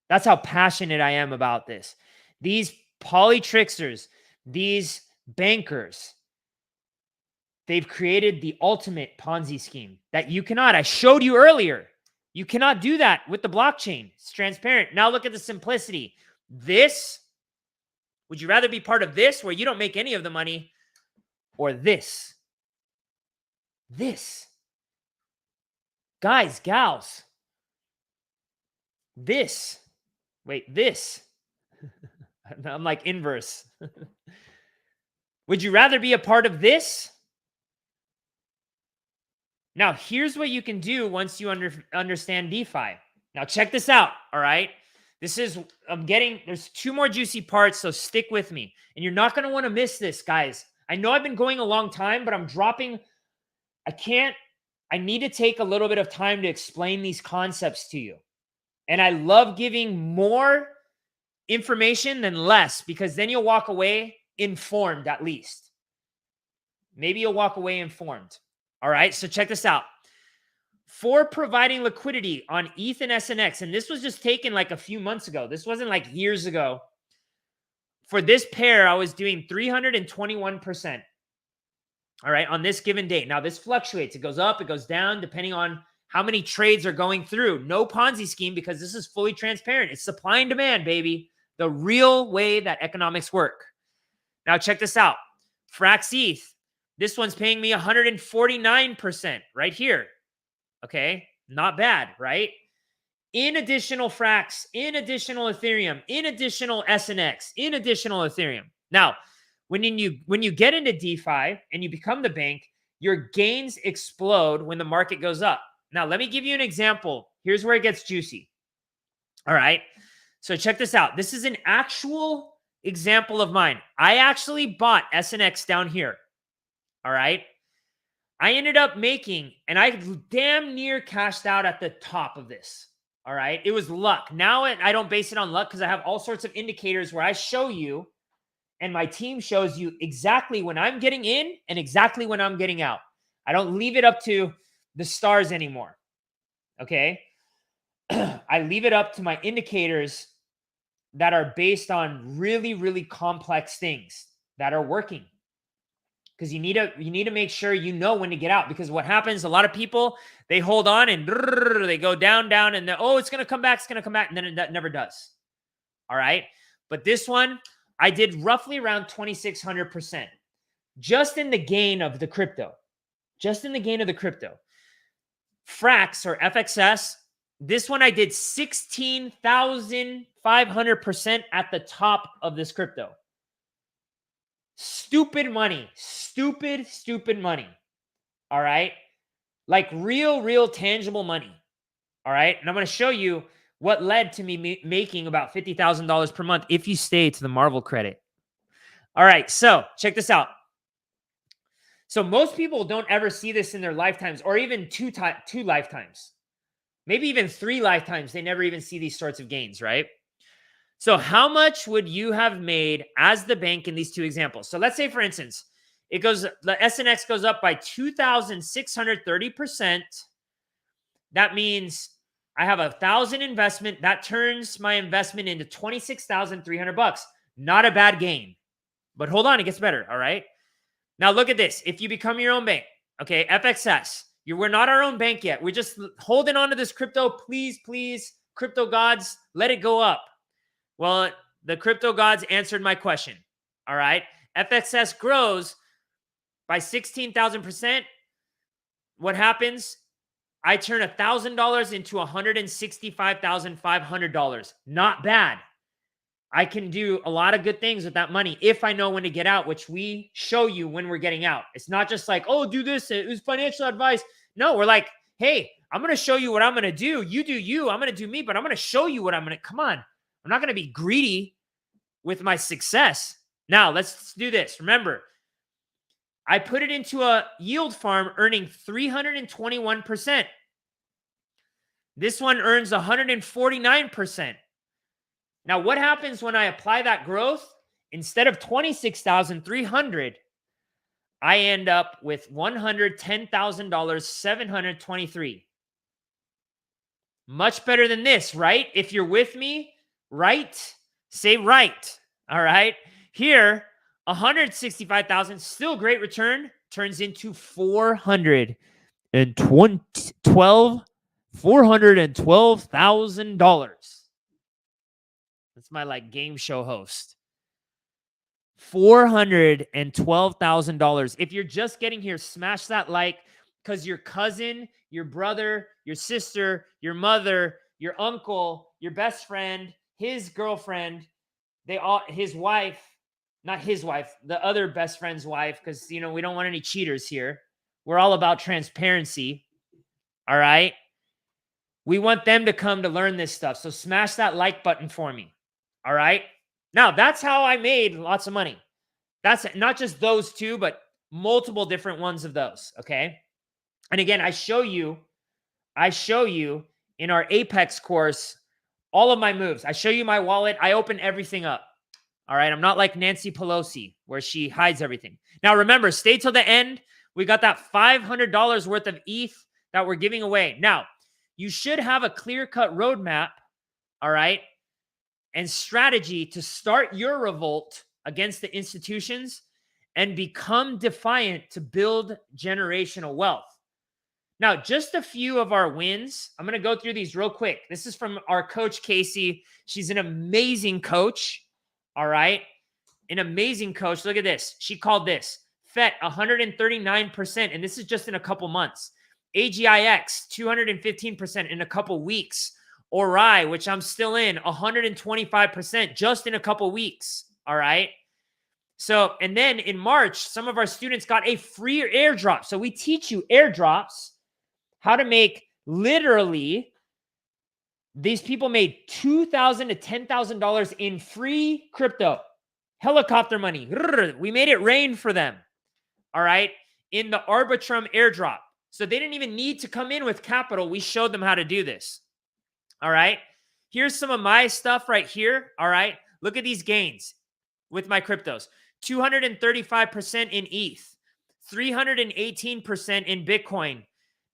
That's how passionate I am about this. These polytricksters, these bankers, they've created the ultimate Ponzi scheme that you cannot. I showed you earlier. You cannot do that with the blockchain. It's transparent. Now look at the simplicity. This, would you rather be part of this where you don't make any of the money, or this? This. Guys, gals. This. Wait, this. I'm like inverse. Would you rather be a part of this? Now, here's what you can do once you understand DeFi. Now, check this out, all right? There's 2 more juicy parts, so stick with me. And you're not going to want to miss this, guys. I know I've been going a long time, but I can't I need to take a little bit of time to explain these concepts to you. And I love giving more information than less, because then you'll walk away informed at least. Maybe you'll walk away informed. All right, so check this out. For providing liquidity on ETH and SNX, and this was just taken like a few months ago. This wasn't like years ago. For this pair, I was doing 321%. All right, on this given date. Now, this fluctuates. It goes up, it goes down, depending on how many trades are going through. No Ponzi scheme, because this is fully transparent. It's supply and demand, baby. The real way that economics work. Now, check this out. Frax ETH. This one's paying me 149% right here. Okay, not bad, right? In additional Frax, in additional Ethereum, in additional SNX, in additional Ethereum. Now, when you get into DeFi and you become the bank, your gains explode when the market goes up. Now, let me give you an example. Here's where it gets juicy. All right, so check this out. This is an actual example of mine. I actually bought SNX down here. All right. I ended up making, and I damn near cashed out at the top of this. All right. It was luck. Now I don't base it on luck, because I have all sorts of indicators where I show you, and my team shows you exactly when I'm getting in and exactly when I'm getting out. I don't leave it up to the stars anymore. Okay. I leave it up to my indicators that are based on really, really complex things that are working. Because you need to make sure you know when to get out. Because what happens, a lot of people, they hold on and they go down, and oh, it's going to come back, and then it never does. All right. But this one, I did roughly around 2,600% just in the gain of the crypto. Just in the gain of the crypto. Frax or FXS, this one I did 16,500% at the top of this crypto. Stupid money. Stupid money. All right. Like real tangible money. All right. And I'm going to show you what led to me making about $50,000 per month if you stay to the Marvel credit. All right. So check this out. So most people don't ever see this in their lifetimes, or even two lifetimes, maybe even 3 lifetimes. They never even see these sorts of gains, right? So how much would you have made as the bank in these 2 examples? So let's say, for instance, the SNX goes up by 2,630%. That means I have 1,000 investment. That turns my investment into $26,300. Not a bad gain. But hold on, it gets better, all right? Now look at this. If you become your own bank, okay, FXS, we're not our own bank yet. We're just holding on to this crypto. Please, crypto gods, let it go up. Well, the crypto gods answered my question. All right. FXS grows by 16,000%. What happens? I turn $1,000 into $165,500. Not bad. I can do a lot of good things with that money if I know when to get out, which we show you when we're getting out. It's not just like, oh, do this. It was financial advice. No, we're like, hey, I'm going to show you what I'm going to do. You do you. I'm going to do me, but I'm going to show you what I'm going to. Come on. I'm not going to be greedy with my success. Now, let's do this. Remember, I put it into a yield farm earning 321%. This one earns 149%. Now, what happens when I apply that growth? Instead of 26,300, I end up with $110,723. Much better than this, right? If you're with me, right? Say right. All right. Here, 165,000, still great return, turns into $412,000. That's my like game show host. $412,000. If you're just getting here, smash that like, because your cousin, your brother, your sister, your mother, your uncle, your best friend, his girlfriend, his wife, not his wife, the other best friend's wife, because, we don't want any cheaters here. We're all about transparency. All right. We want them to come to learn this stuff. So smash that like button for me. All right. Now, that's how I made lots of money. That's not just those 2, but multiple different ones of those. Okay. And again, I show you in our Apex course all of my moves. I show you my wallet. I open everything up. All right. I'm not like Nancy Pelosi where she hides everything. Now, remember, stay till the end. We got that $500 worth of ETH that we're giving away. Now, you should have a clear-cut roadmap, all right, and strategy to start your revolt against the institutions and become defiant to build generational wealth. Now, just a few of our wins. I'm going to go through these real quick. This is from our coach, Casey. She's an amazing coach. All right. An amazing coach. Look at this. She called this FET 139%. And this is just in a couple months. AGIX 215% in a couple weeks. ORI, which I'm still in, 125% just in a couple weeks. All right. So, and then in March, some of our students got a free airdrop. So we teach you airdrops, how to make literally, these people made $2,000 to $10,000 in free crypto, helicopter money. We made it rain for them. All right. In the Arbitrum airdrop. So they didn't even need to come in with capital. We showed them how to do this. All right. Here's some of my stuff right here. All right. Look at these gains with my cryptos. 235% in ETH, 318% in Bitcoin,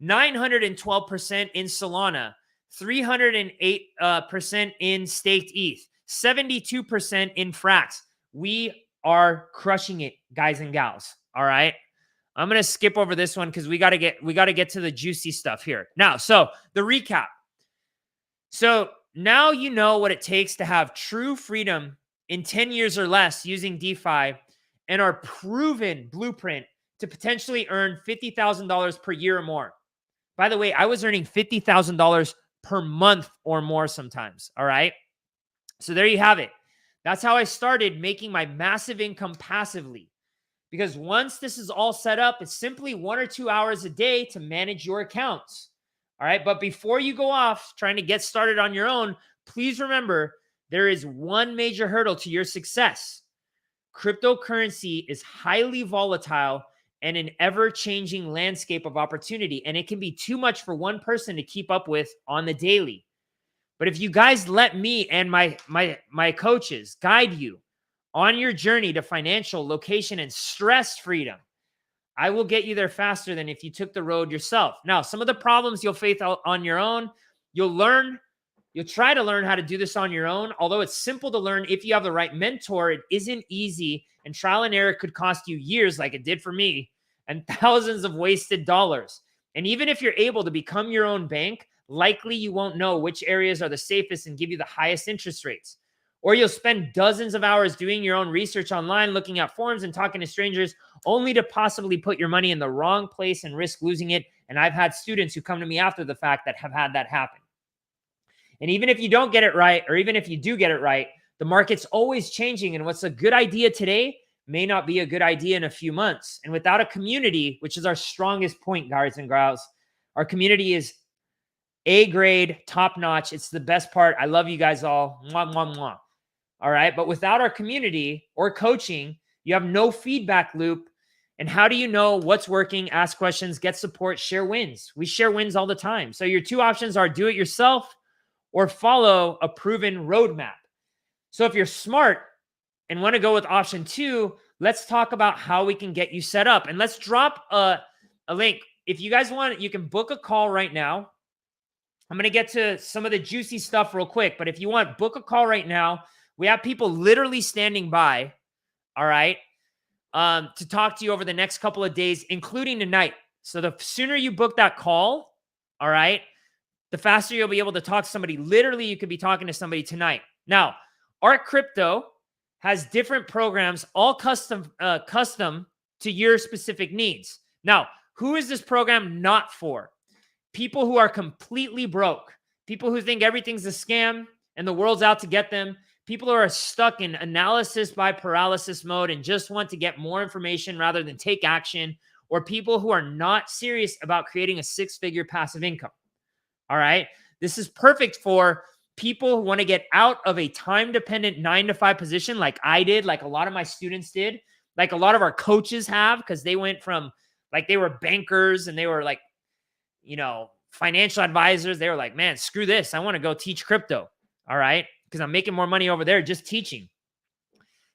912% in Solana, 308% in staked ETH, 72% in Frax. We are crushing it, guys and gals. All right. I'm going to skip over this one because we got to get to the juicy stuff here. Now, so the recap. So now you know what it takes to have true freedom in 10 years or less using DeFi and our proven blueprint to potentially earn $50,000 per year or more. By the way, I was earning $50,000 per month or more sometimes. All right. So there you have it. That's how I started making my massive income passively. Because once this is all set up, it's simply 1 or 2 hours a day to manage your accounts. All right. But before you go off trying to get started on your own, please remember there is one major hurdle to your success. Cryptocurrency is highly volatile and an ever-changing landscape of opportunity. And it can be too much for one person to keep up with on the daily. But if you guys let me and my coaches guide you on your journey to financial, location, and stress freedom, I will get you there faster than if you took the road yourself. Now, some of the problems you'll face on your own, you'll try to learn how to do this on your own. Although it's simple to learn if you have the right mentor, it isn't easy, and trial and error could cost you years like it did for me and thousands of wasted dollars. And even if you're able to become your own bank, likely you won't know which areas are the safest and give you the highest interest rates. Or you'll spend dozens of hours doing your own research online, looking at forums and talking to strangers, only to possibly put your money in the wrong place and risk losing it. And I've had students who come to me after the fact that have had that happen. And even if you don't get it right, or even if you do get it right, the market's always changing. And what's a good idea today may not be a good idea in a few months. And without a community, which is our strongest point, guys and gals, our community is A grade, top notch. It's the best part. I love you guys all. Mwah, mwah, mwah. All right. But without our community or coaching, you have no feedback loop. And how do you know what's working? Ask questions, get support, share wins. We share wins all the time. So your two options are do it yourself or follow a proven roadmap. So if you're smart and want to go with option 2, let's talk about how we can get you set up. And let's drop a link. If you guys want, you can book a call right now. I'm going to get to some of the juicy stuff real quick. But if you want, book a call right now. We have people literally standing by, all right, to talk to you over the next couple of days, including tonight. So the sooner you book that call, all right, the faster you'll be able to talk to somebody. Literally, you could be talking to somebody tonight. Now, our crypto has different programs, all custom to your specific needs. Now, who is this program not for? People who are completely broke, people who think everything's a scam and the world's out to get them, people who are stuck in analysis by paralysis mode and just want to get more information rather than take action, or people who are not serious about creating a 6-figure passive income. All right. This is perfect for people who want to get out of a time-dependent 9-to-5 position like I did, like a lot of my students did, like a lot of our coaches have, because they went from like they were bankers and they were like financial advisors. They were like, man, screw this. I want to go teach crypto. All right. Because I'm making more money over there just teaching.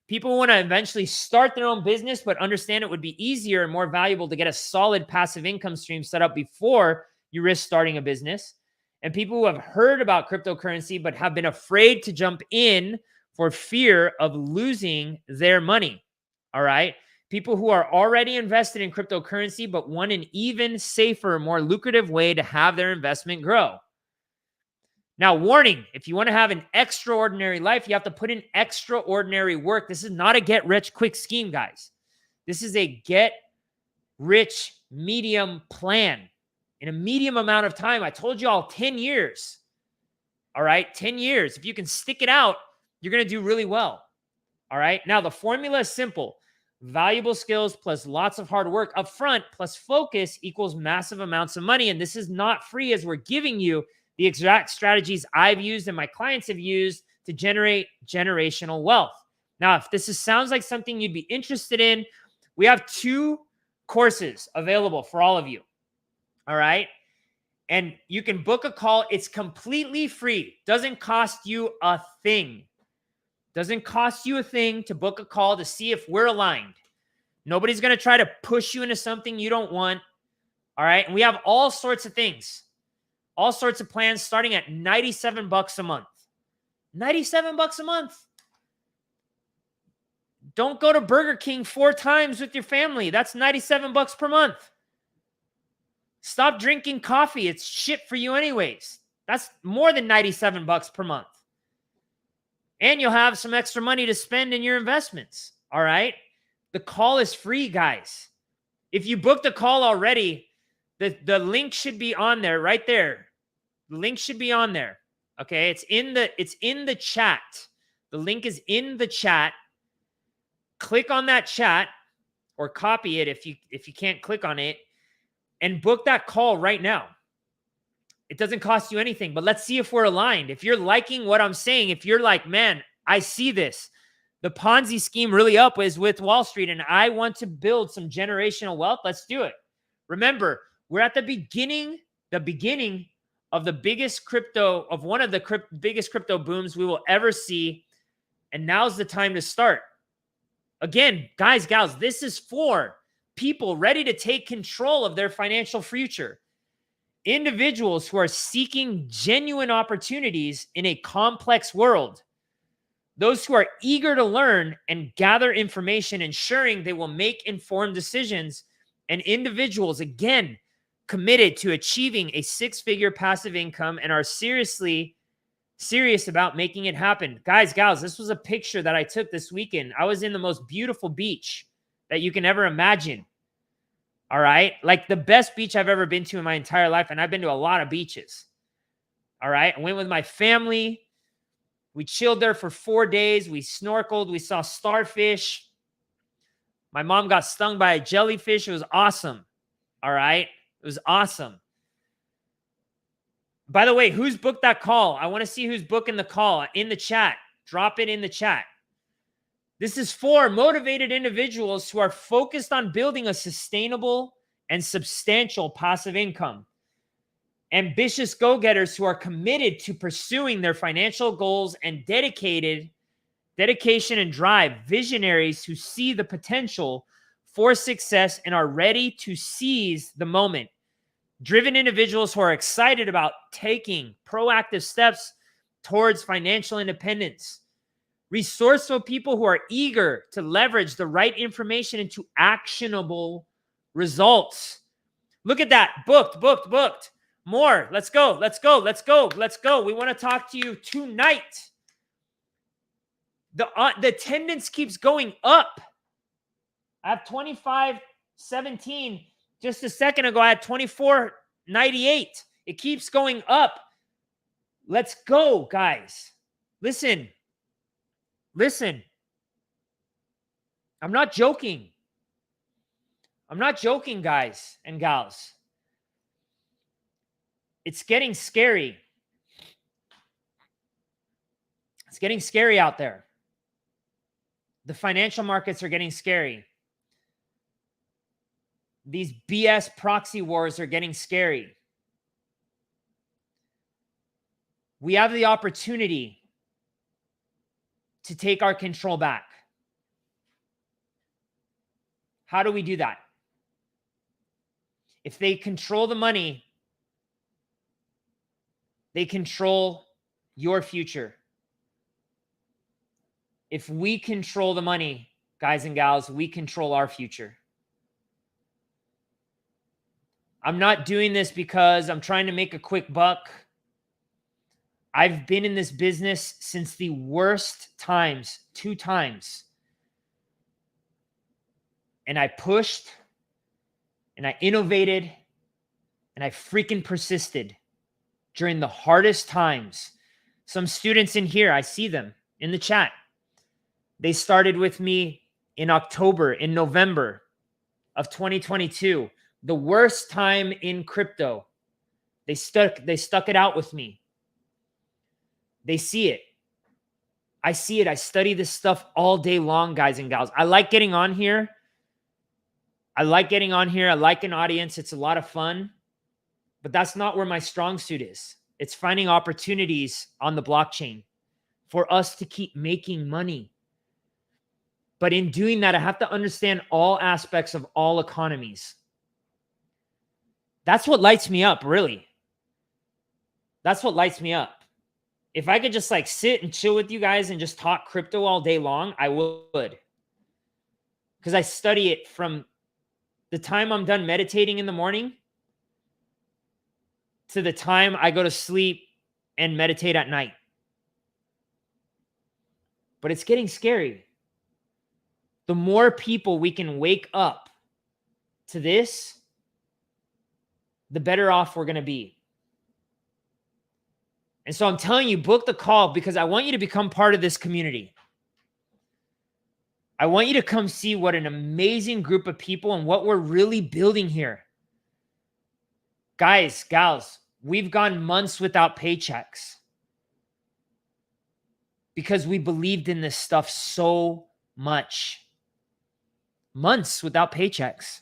People want to eventually start their own business, but understand it would be easier and more valuable to get a solid passive income stream set up before you risk starting a business. And people who have heard about cryptocurrency, but have been afraid to jump in for fear of losing their money. All right. People who are already invested in cryptocurrency, but want an even safer, more lucrative way to have their investment grow. Now, warning, if you want to have an extraordinary life, you have to put in extraordinary work. This is not a get-rich-quick scheme, guys. This is a get-rich-medium plan. In a medium amount of time, I told you all 10 years. All right, 10 years. If you can stick it out, you're going to do really well. All right, now the formula is simple. Valuable skills plus lots of hard work up front plus focus equals massive amounts of money. And this is not free, as we're giving you the exact strategies I've used and my clients have used to generate generational wealth. Now, if this sounds like something you'd be interested in, we have 2 courses available for all of you. All right. And you can book a call. It's completely free. Doesn't cost you a thing. Doesn't cost you a thing to book a call to see if we're aligned. Nobody's going to try to push you into something you don't want. All right. And we have all sorts of things. All sorts of plans starting at $97 a month. $97 a month. Don't go to Burger King 4 times with your family. That's $97 per month. Stop drinking coffee. It's shit for you anyways. That's more than $97 per month. And you'll have some extra money to spend in your investments. All right. The call is free, guys. If you booked a call already, the link should be on there right there. The link should be on there. Okay. It's in the chat. The link is in the chat. Click on that chat or copy it if you can't click on it and book that call right now. It doesn't cost you anything, but let's see if we're aligned. If you're liking what I'm saying, if you're like, man, I see this. The Ponzi scheme really up is with Wall Street and I want to build some generational wealth. Let's do it. Remember, we're at the beginning of the biggest crypto, of one of the biggest crypto booms we will ever see. And now's the time to start. Again, guys, gals, this is for people ready to take control of their financial future. Individuals who are seeking genuine opportunities in a complex world. Those who are eager to learn and gather information, ensuring they will make informed decisions. And individuals, again, committed to achieving a 6-figure passive income and are serious about making it happen. Guys, gals, this was a picture that I took this weekend. I was in the most beautiful beach that you can ever imagine. All right. Like the best beach I've ever been to in my entire life. And I've been to a lot of beaches. All right. I went with my family. We chilled there for 4 days. We snorkeled. We saw starfish. My mom got stung by a jellyfish. It was awesome. All right. It was awesome. By the way, who's booked that call? I want to see who's booking the call in the chat. Drop it in the chat. This is for motivated individuals who are focused on building a sustainable and substantial passive income. Ambitious go-getters who are committed to pursuing their financial goals and dedication and drive. Visionaries who see the potential for success and are ready to seize the moment. Driven individuals who are excited about taking proactive steps towards financial independence. Resourceful people who are eager to leverage the right information into actionable results. Look at that. Booked. More. Let's go. We want to talk to you tonight. The attendance keeps going up. I have 2517. Just a second ago, I had 2498. It keeps going up. Let's go, guys. Listen. I'm not joking. Guys and gals. It's getting scary. It's getting scary out there. The financial markets are getting scary. These BS proxy wars are getting scary. We have the opportunity to take our control back. How do we do that? If they control the money, they control your future. If we control the money, guys and gals, we control our future. I'm not doing this because I'm trying to make a quick buck. I've been in this business since the worst times, 2 times. And I pushed, and I innovated, and I freaking persisted during the hardest times. Some students in here, I see them in the chat. They started with me in October, in November of 2022, the worst time in crypto. They stuck it out with me. They see it. I see it. I study this stuff all day long, guys and gals. I like getting on here. I like an audience. It's a lot of fun. But that's not where my strong suit is. It's finding opportunities on the blockchain for us to keep making money. But in doing that, I have to understand all aspects of all economies. That's what lights me up, really. That's what lights me up. If I could just like sit and chill with you guys and just talk crypto all day long, I would. Because I study it from the time I'm done meditating in the morning to the time I go to sleep and meditate at night. But it's getting scary. The more people we can wake up to this, the better off we're going to be. And so I'm telling you, book the call because I want you to become part of this community. I want you to come see what an amazing group of people and what we're really building here. Guys, gals, we've gone months without paychecks because we believed in this stuff so much. Months without paychecks.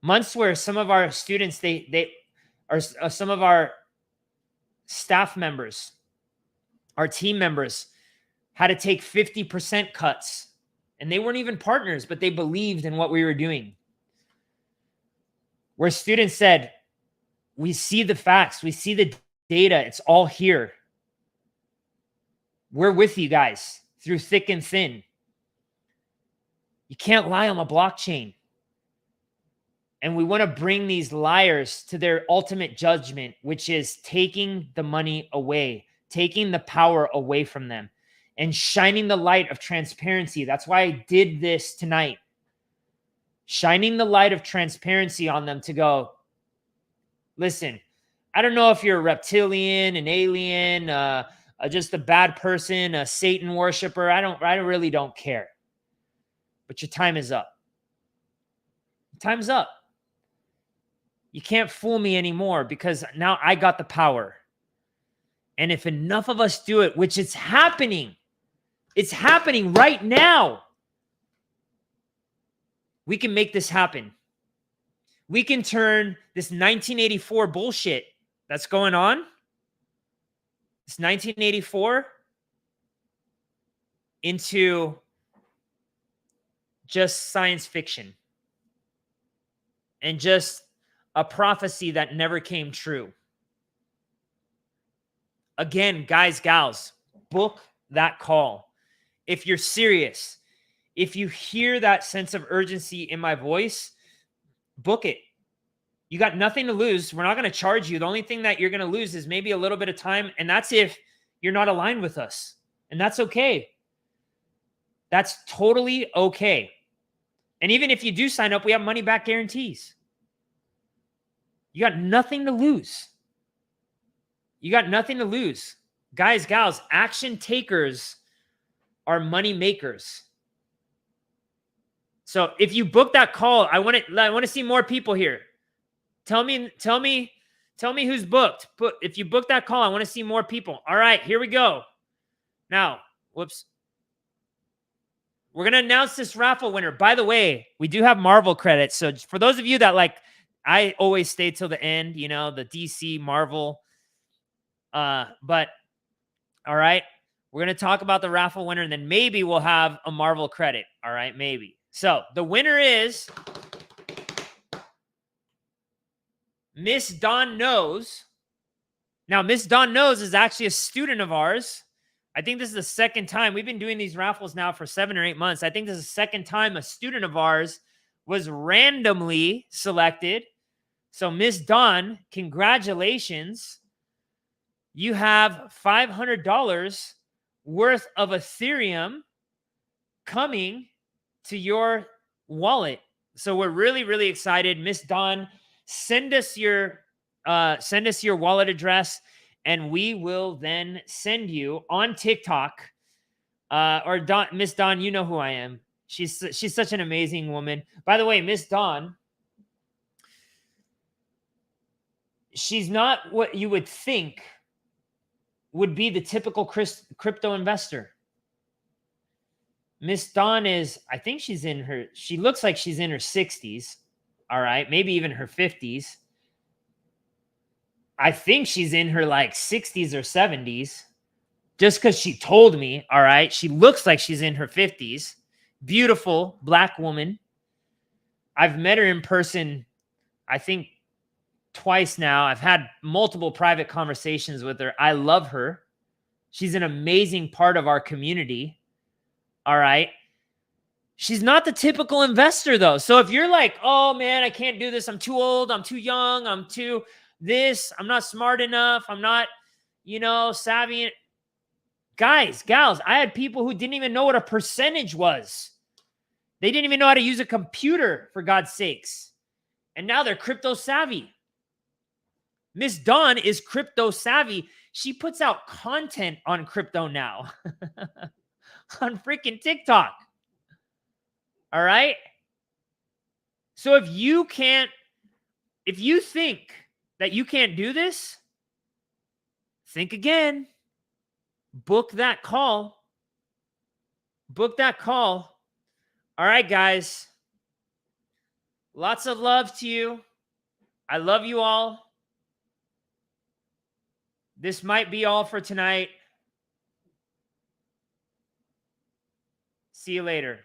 Months where some of our students, they are some of our staff members, our team members had to take 50% cuts. And they weren't even partners, but they believed in what we were doing. Where students said, we see the facts, we see the data, it's all here. We're with you guys through thick and thin. You can't lie on the blockchain. And we want to bring these liars to their ultimate judgment, which is taking the money away, taking the power away from them, and shining the light of transparency. That's why I did this tonight. Shining the light of transparency on them to go, listen, I don't know if you're a reptilian, an alien, just a bad person, a Satan worshiper. I really don't care. But your time is up. Time's up. You can't fool me anymore because now I got the power. And if enough of us do it, which is happening, it's happening right now, we can make this happen. We can turn this 1984 bullshit that's going on, this 1984, into just science fiction and just a prophecy that never came true. Again, guys, gals, book that call. If you're serious, if you hear that sense of urgency in my voice, book it. You got nothing to lose. We're not going to charge you. The only thing that you're going to lose is maybe a little bit of time, and that's if you're not aligned with us. And that's okay. That's totally okay. And even if you do sign up, we have money back guarantees. You got nothing to lose. You got nothing to lose. Guys, gals, action takers are money makers. So if you book that call, I want to see more people here. Tell me who's booked. If you book that call, I want to see more people. All right, here we go. Now, whoops. We're going to announce this raffle winner. By the way, we do have Marvel credits. So for those of you that I always stay till the end, the DC Marvel But all right, we're going to talk about the raffle winner, and then maybe we'll have a Marvel credit. All right, maybe. So the winner is Miss Dawn Knows. Now, Miss Dawn Knows is actually a student of ours. I think this is the second time. We've been doing these raffles now for 7 or 8 months. I think this is the second time a student of ours was randomly selected. So, Miss Dawn, congratulations. You have $500 worth of Ethereum coming to your wallet. So we're really, really excited. Miss Dawn, send us your wallet address, and we will then send you on TikTok. Or Dawn, Miss Dawn, you know who I am. She's such an amazing woman. By the way, Miss Dawn, she's not what you would think would be the typical crypto investor. Miss Dawn is, I think she looks like she's in her 60s. All right. Maybe even her 50s. I think she's in her like 60s or 70s just because she told me. All right. She looks like she's in her 50s. Beautiful Black woman. I've met her in person, I think, twice now. I've had multiple private conversations with her. I love her. She's an amazing part of our community. All right. She's not the typical investor, though. So if you're like, oh, man, I can't do this. I'm too old. I'm too young. I'm too this. I'm not smart enough. I'm not, savvy. Guys, gals, I had people who didn't even know what a percentage was. They didn't even know how to use a computer, for God's sakes. And now they're crypto savvy. Miss Dawn is crypto savvy. She puts out content on crypto now. On freaking TikTok. All right. So if you think that you can't do this, think again. Book that call. Book that call. All right, guys. Lots of love to you. I love you all. This might be all for tonight. See you later.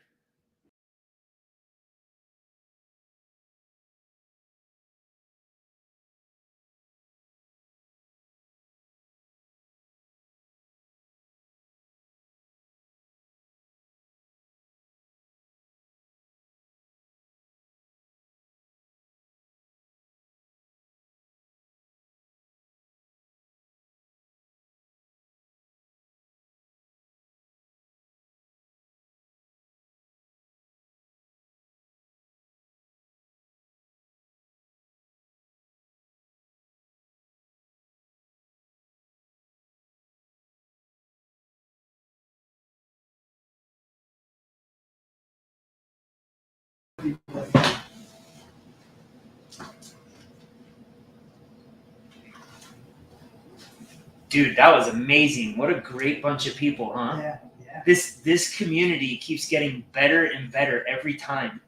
Dude, that was amazing. What a great bunch of people, huh? Yeah. This community keeps getting better and better every time.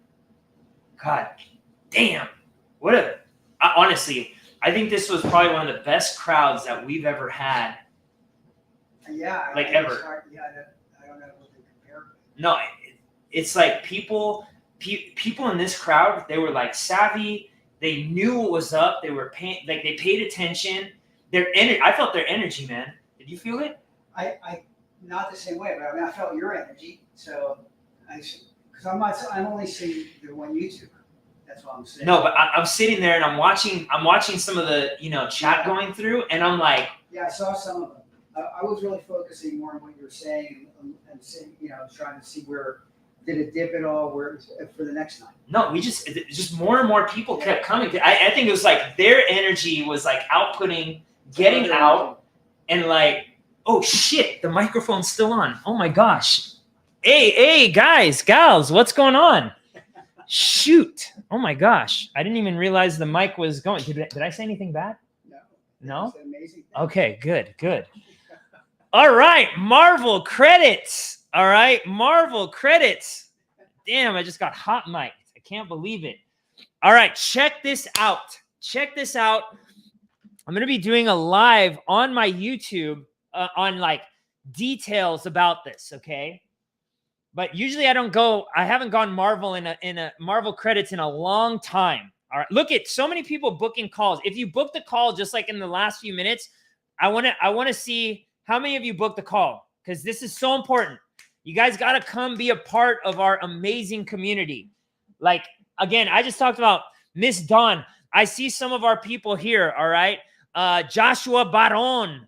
God damn. Honestly, I think this was probably one of the best crowds that we've ever had. Yeah. Ever. I don't know what they compare. No, it's like people in this crowd, they were like savvy. They knew what was up. They were paying, like they paid attention. I felt their energy, man. Did you feel it? I not the same way, but I mean, I felt your energy. So because I'm only seeing the one YouTuber. That's what I'm saying. No, but I'm sitting there and I'm watching some of the chat going through, and I'm like, yeah, I saw some of them. I was really focusing more on what you were saying and seeing, trying to see where did it dip at all, where for the next night. No, just more and more people kept coming. I think it was like their energy was like outputting, getting out, and like, oh shit, the microphone's still on. Oh my gosh. Hey, guys, gals, what's going on? Shoot. Oh my gosh. I didn't even realize the mic was going. Did I say anything bad? No? Amazing. Okay, good. All right, Marvel credits. All right, Marvel credits. Damn, I just got hot mic'd. I can't believe it. All right, check this out. I'm going to be doing a live on my YouTube on like details about this. Okay. But usually I haven't gone Marvel in a Marvel credits in a long time. All right. Look at so many people booking calls. If you book the call just like in the last few minutes, I want to see how many of you booked the call, because this is so important. You guys got to come be a part of our amazing community. Like, again, I just talked about Miss Dawn. I see some of our people here. All right. Joshua Baron.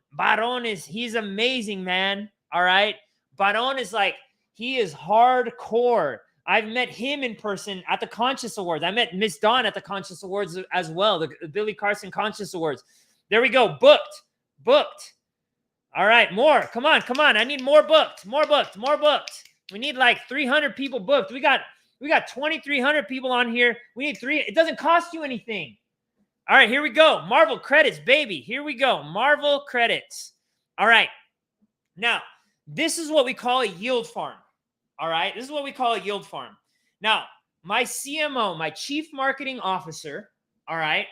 He's amazing, man. All right. Baron is like, he is hardcore. I've met him in person at the Conscious Awards. I met Miss Dawn at the Conscious Awards as well, the Billy Carson Conscious Awards. There we go. Booked. All right, more. Come on. I need more booked. We need like 300 people booked. We got 2,300 people on here. We need 3. It doesn't cost you anything. All right, here we go. Marvel credits, baby. Here we go. Marvel credits. All right. Now, this is what we call a yield farm. All right. This is what we call a yield farm. Now, my CMO, my chief marketing officer, all right,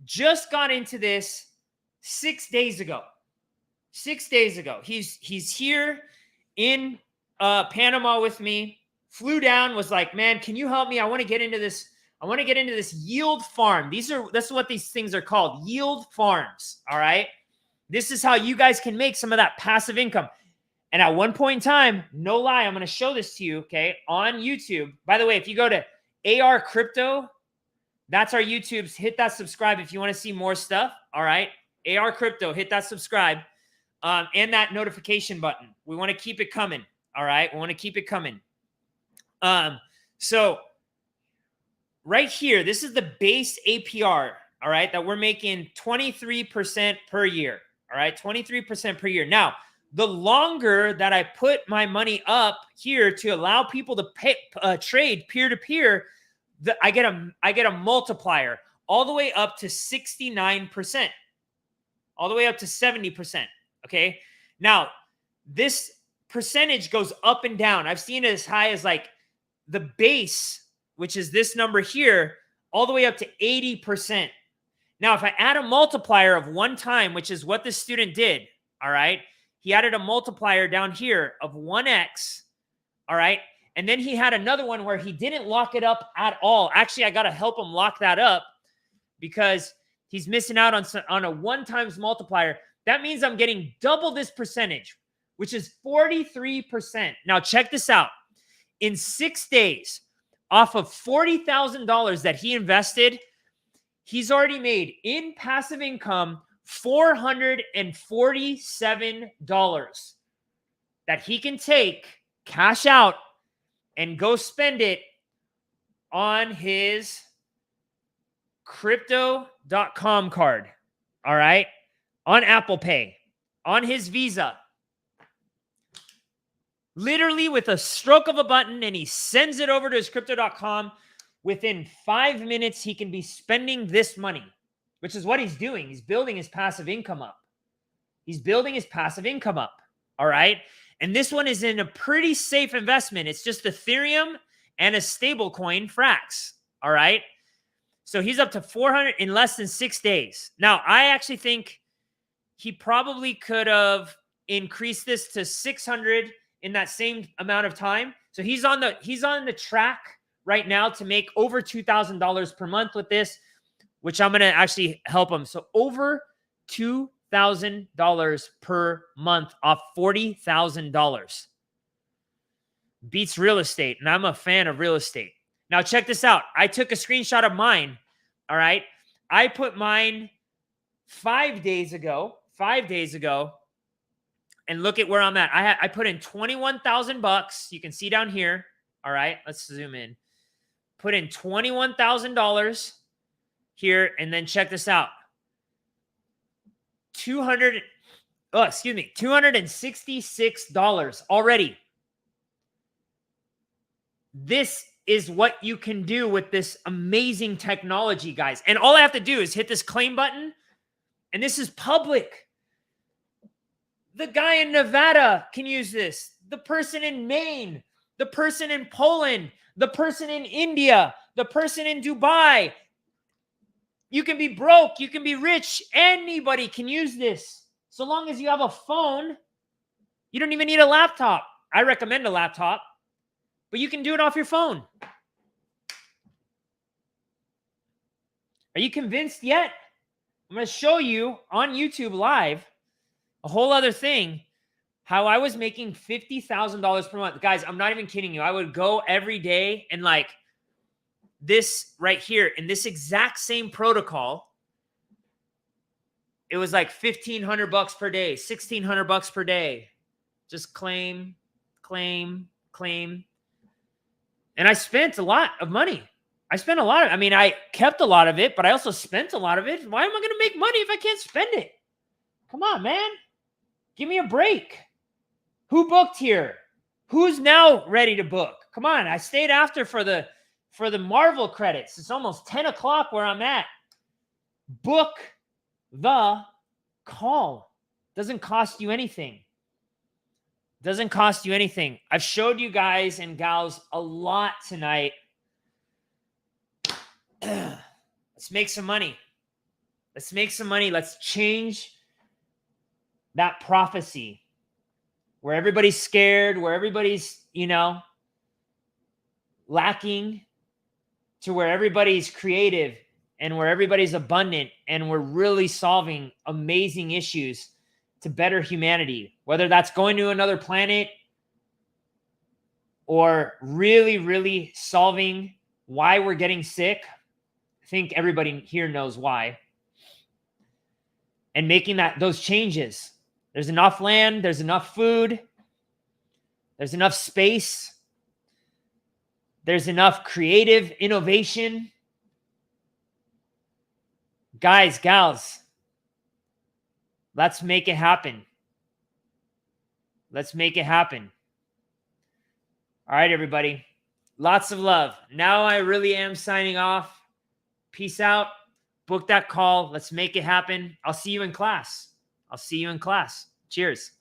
just got into this 6 days ago. 6 days ago. He's here in Panama with me. Flew down, was like, man, can you help me? I want to get into this. I want to get into this yield farm. That's what these things are called. Yield farms. All right. This is how you guys can make some of that passive income. And at one point in time, no lie, I'm going to show this to you, okay, on YouTube. By the way, if you go to AR Crypto, that's our YouTube's. Hit that subscribe if you want to see more stuff, all right? AR Crypto, hit that subscribe and that notification button. We want to keep it coming, all right? We want to keep it coming. So right here, this is the base APR, all right, that we're making 23% per year, all right? 23% per year. Now, the longer that I put my money up here to allow people to trade peer-to-peer, I get a multiplier all the way up to 69%, all the way up to 70%, okay? Now, this percentage goes up and down. I've seen it as high as like the base, which is this number here, all the way up to 80%. Now, if I add a multiplier of 1 time, which is what this student did, all right, he added a multiplier down here of 1x, all right? And then he had another one where he didn't lock it up at all. Actually, I got to help him lock that up because he's missing out on a 1 times multiplier. That means I'm getting double this percentage, which is 43%. Now, check this out. In 6 days, off of $40,000 that he invested, he's already made in passive income $447 that he can take, cash out, and go spend it on his crypto.com card. All right? On Apple Pay, on his Visa. Literally with a stroke of a button, and he sends it over to his crypto.com. Within 5 minutes, he can be spending this money, which is what he's doing. He's building his passive income up. All right. And this one is in a pretty safe investment. It's just Ethereum and a stable coin, Frax. All right. So he's up to 400 in less than 6 days. Now, I actually think he probably could have increased this to 600 in that same amount of time. So he's on the track right now to make over $2,000 per month with this, which I'm going to actually help him. So over $2,000 per month off $40,000. Beats real estate. And I'm a fan of real estate. Now check this out. I took a screenshot of mine. All right. I put mine 5 days ago. And look at where I'm at. I put in $21,000. You can see down here. All right. Let's zoom in. Put in $21,000 here. And then check this out. $266 already. This is what you can do with this amazing technology, guys. And all I have to do is hit this claim button. And this is public. The guy in Nevada can use this. The person in Maine, the person in Poland, the person in India, the person in Dubai. You can be broke. You can be rich. Anybody can use this. So long as you have a phone, you don't even need a laptop. I recommend a laptop, but you can do it off your phone. Are you convinced yet? I'm going to show you on YouTube live a whole other thing, how I was making $50,000 per month. Guys, I'm not even kidding you. I would go every day and like this right here in this exact same protocol. It was like $1,500 per day, $1,600 per day. Just claim, claim, claim. And I spent a lot of money. I kept a lot of it, but I also spent a lot of it. Why am I going to make money if I can't spend it? Come on, man. Give me a break. Who booked here? Who's now ready to book? Come on. I stayed after for the Marvel credits. It's almost 10 o'clock where I'm at. Book the call. Doesn't cost you anything. Doesn't cost you anything. I've showed you guys and gals a lot tonight. Let's make some money. Let's make some money. Let's change that prophecy where everybody's scared, where everybody's, lacking, to where everybody's creative and where everybody's abundant and we're really solving amazing issues to better humanity, whether that's going to another planet or really, really solving why we're getting sick. I think everybody here knows why. And making those changes. There's enough land, there's enough food, there's enough space, there's enough creative innovation. Guys, gals, let's make it happen. Let's make it happen. All right, everybody. Lots of love. Now I really am signing off. Peace out. Book that call. Let's make it happen. I'll see you in class. Cheers.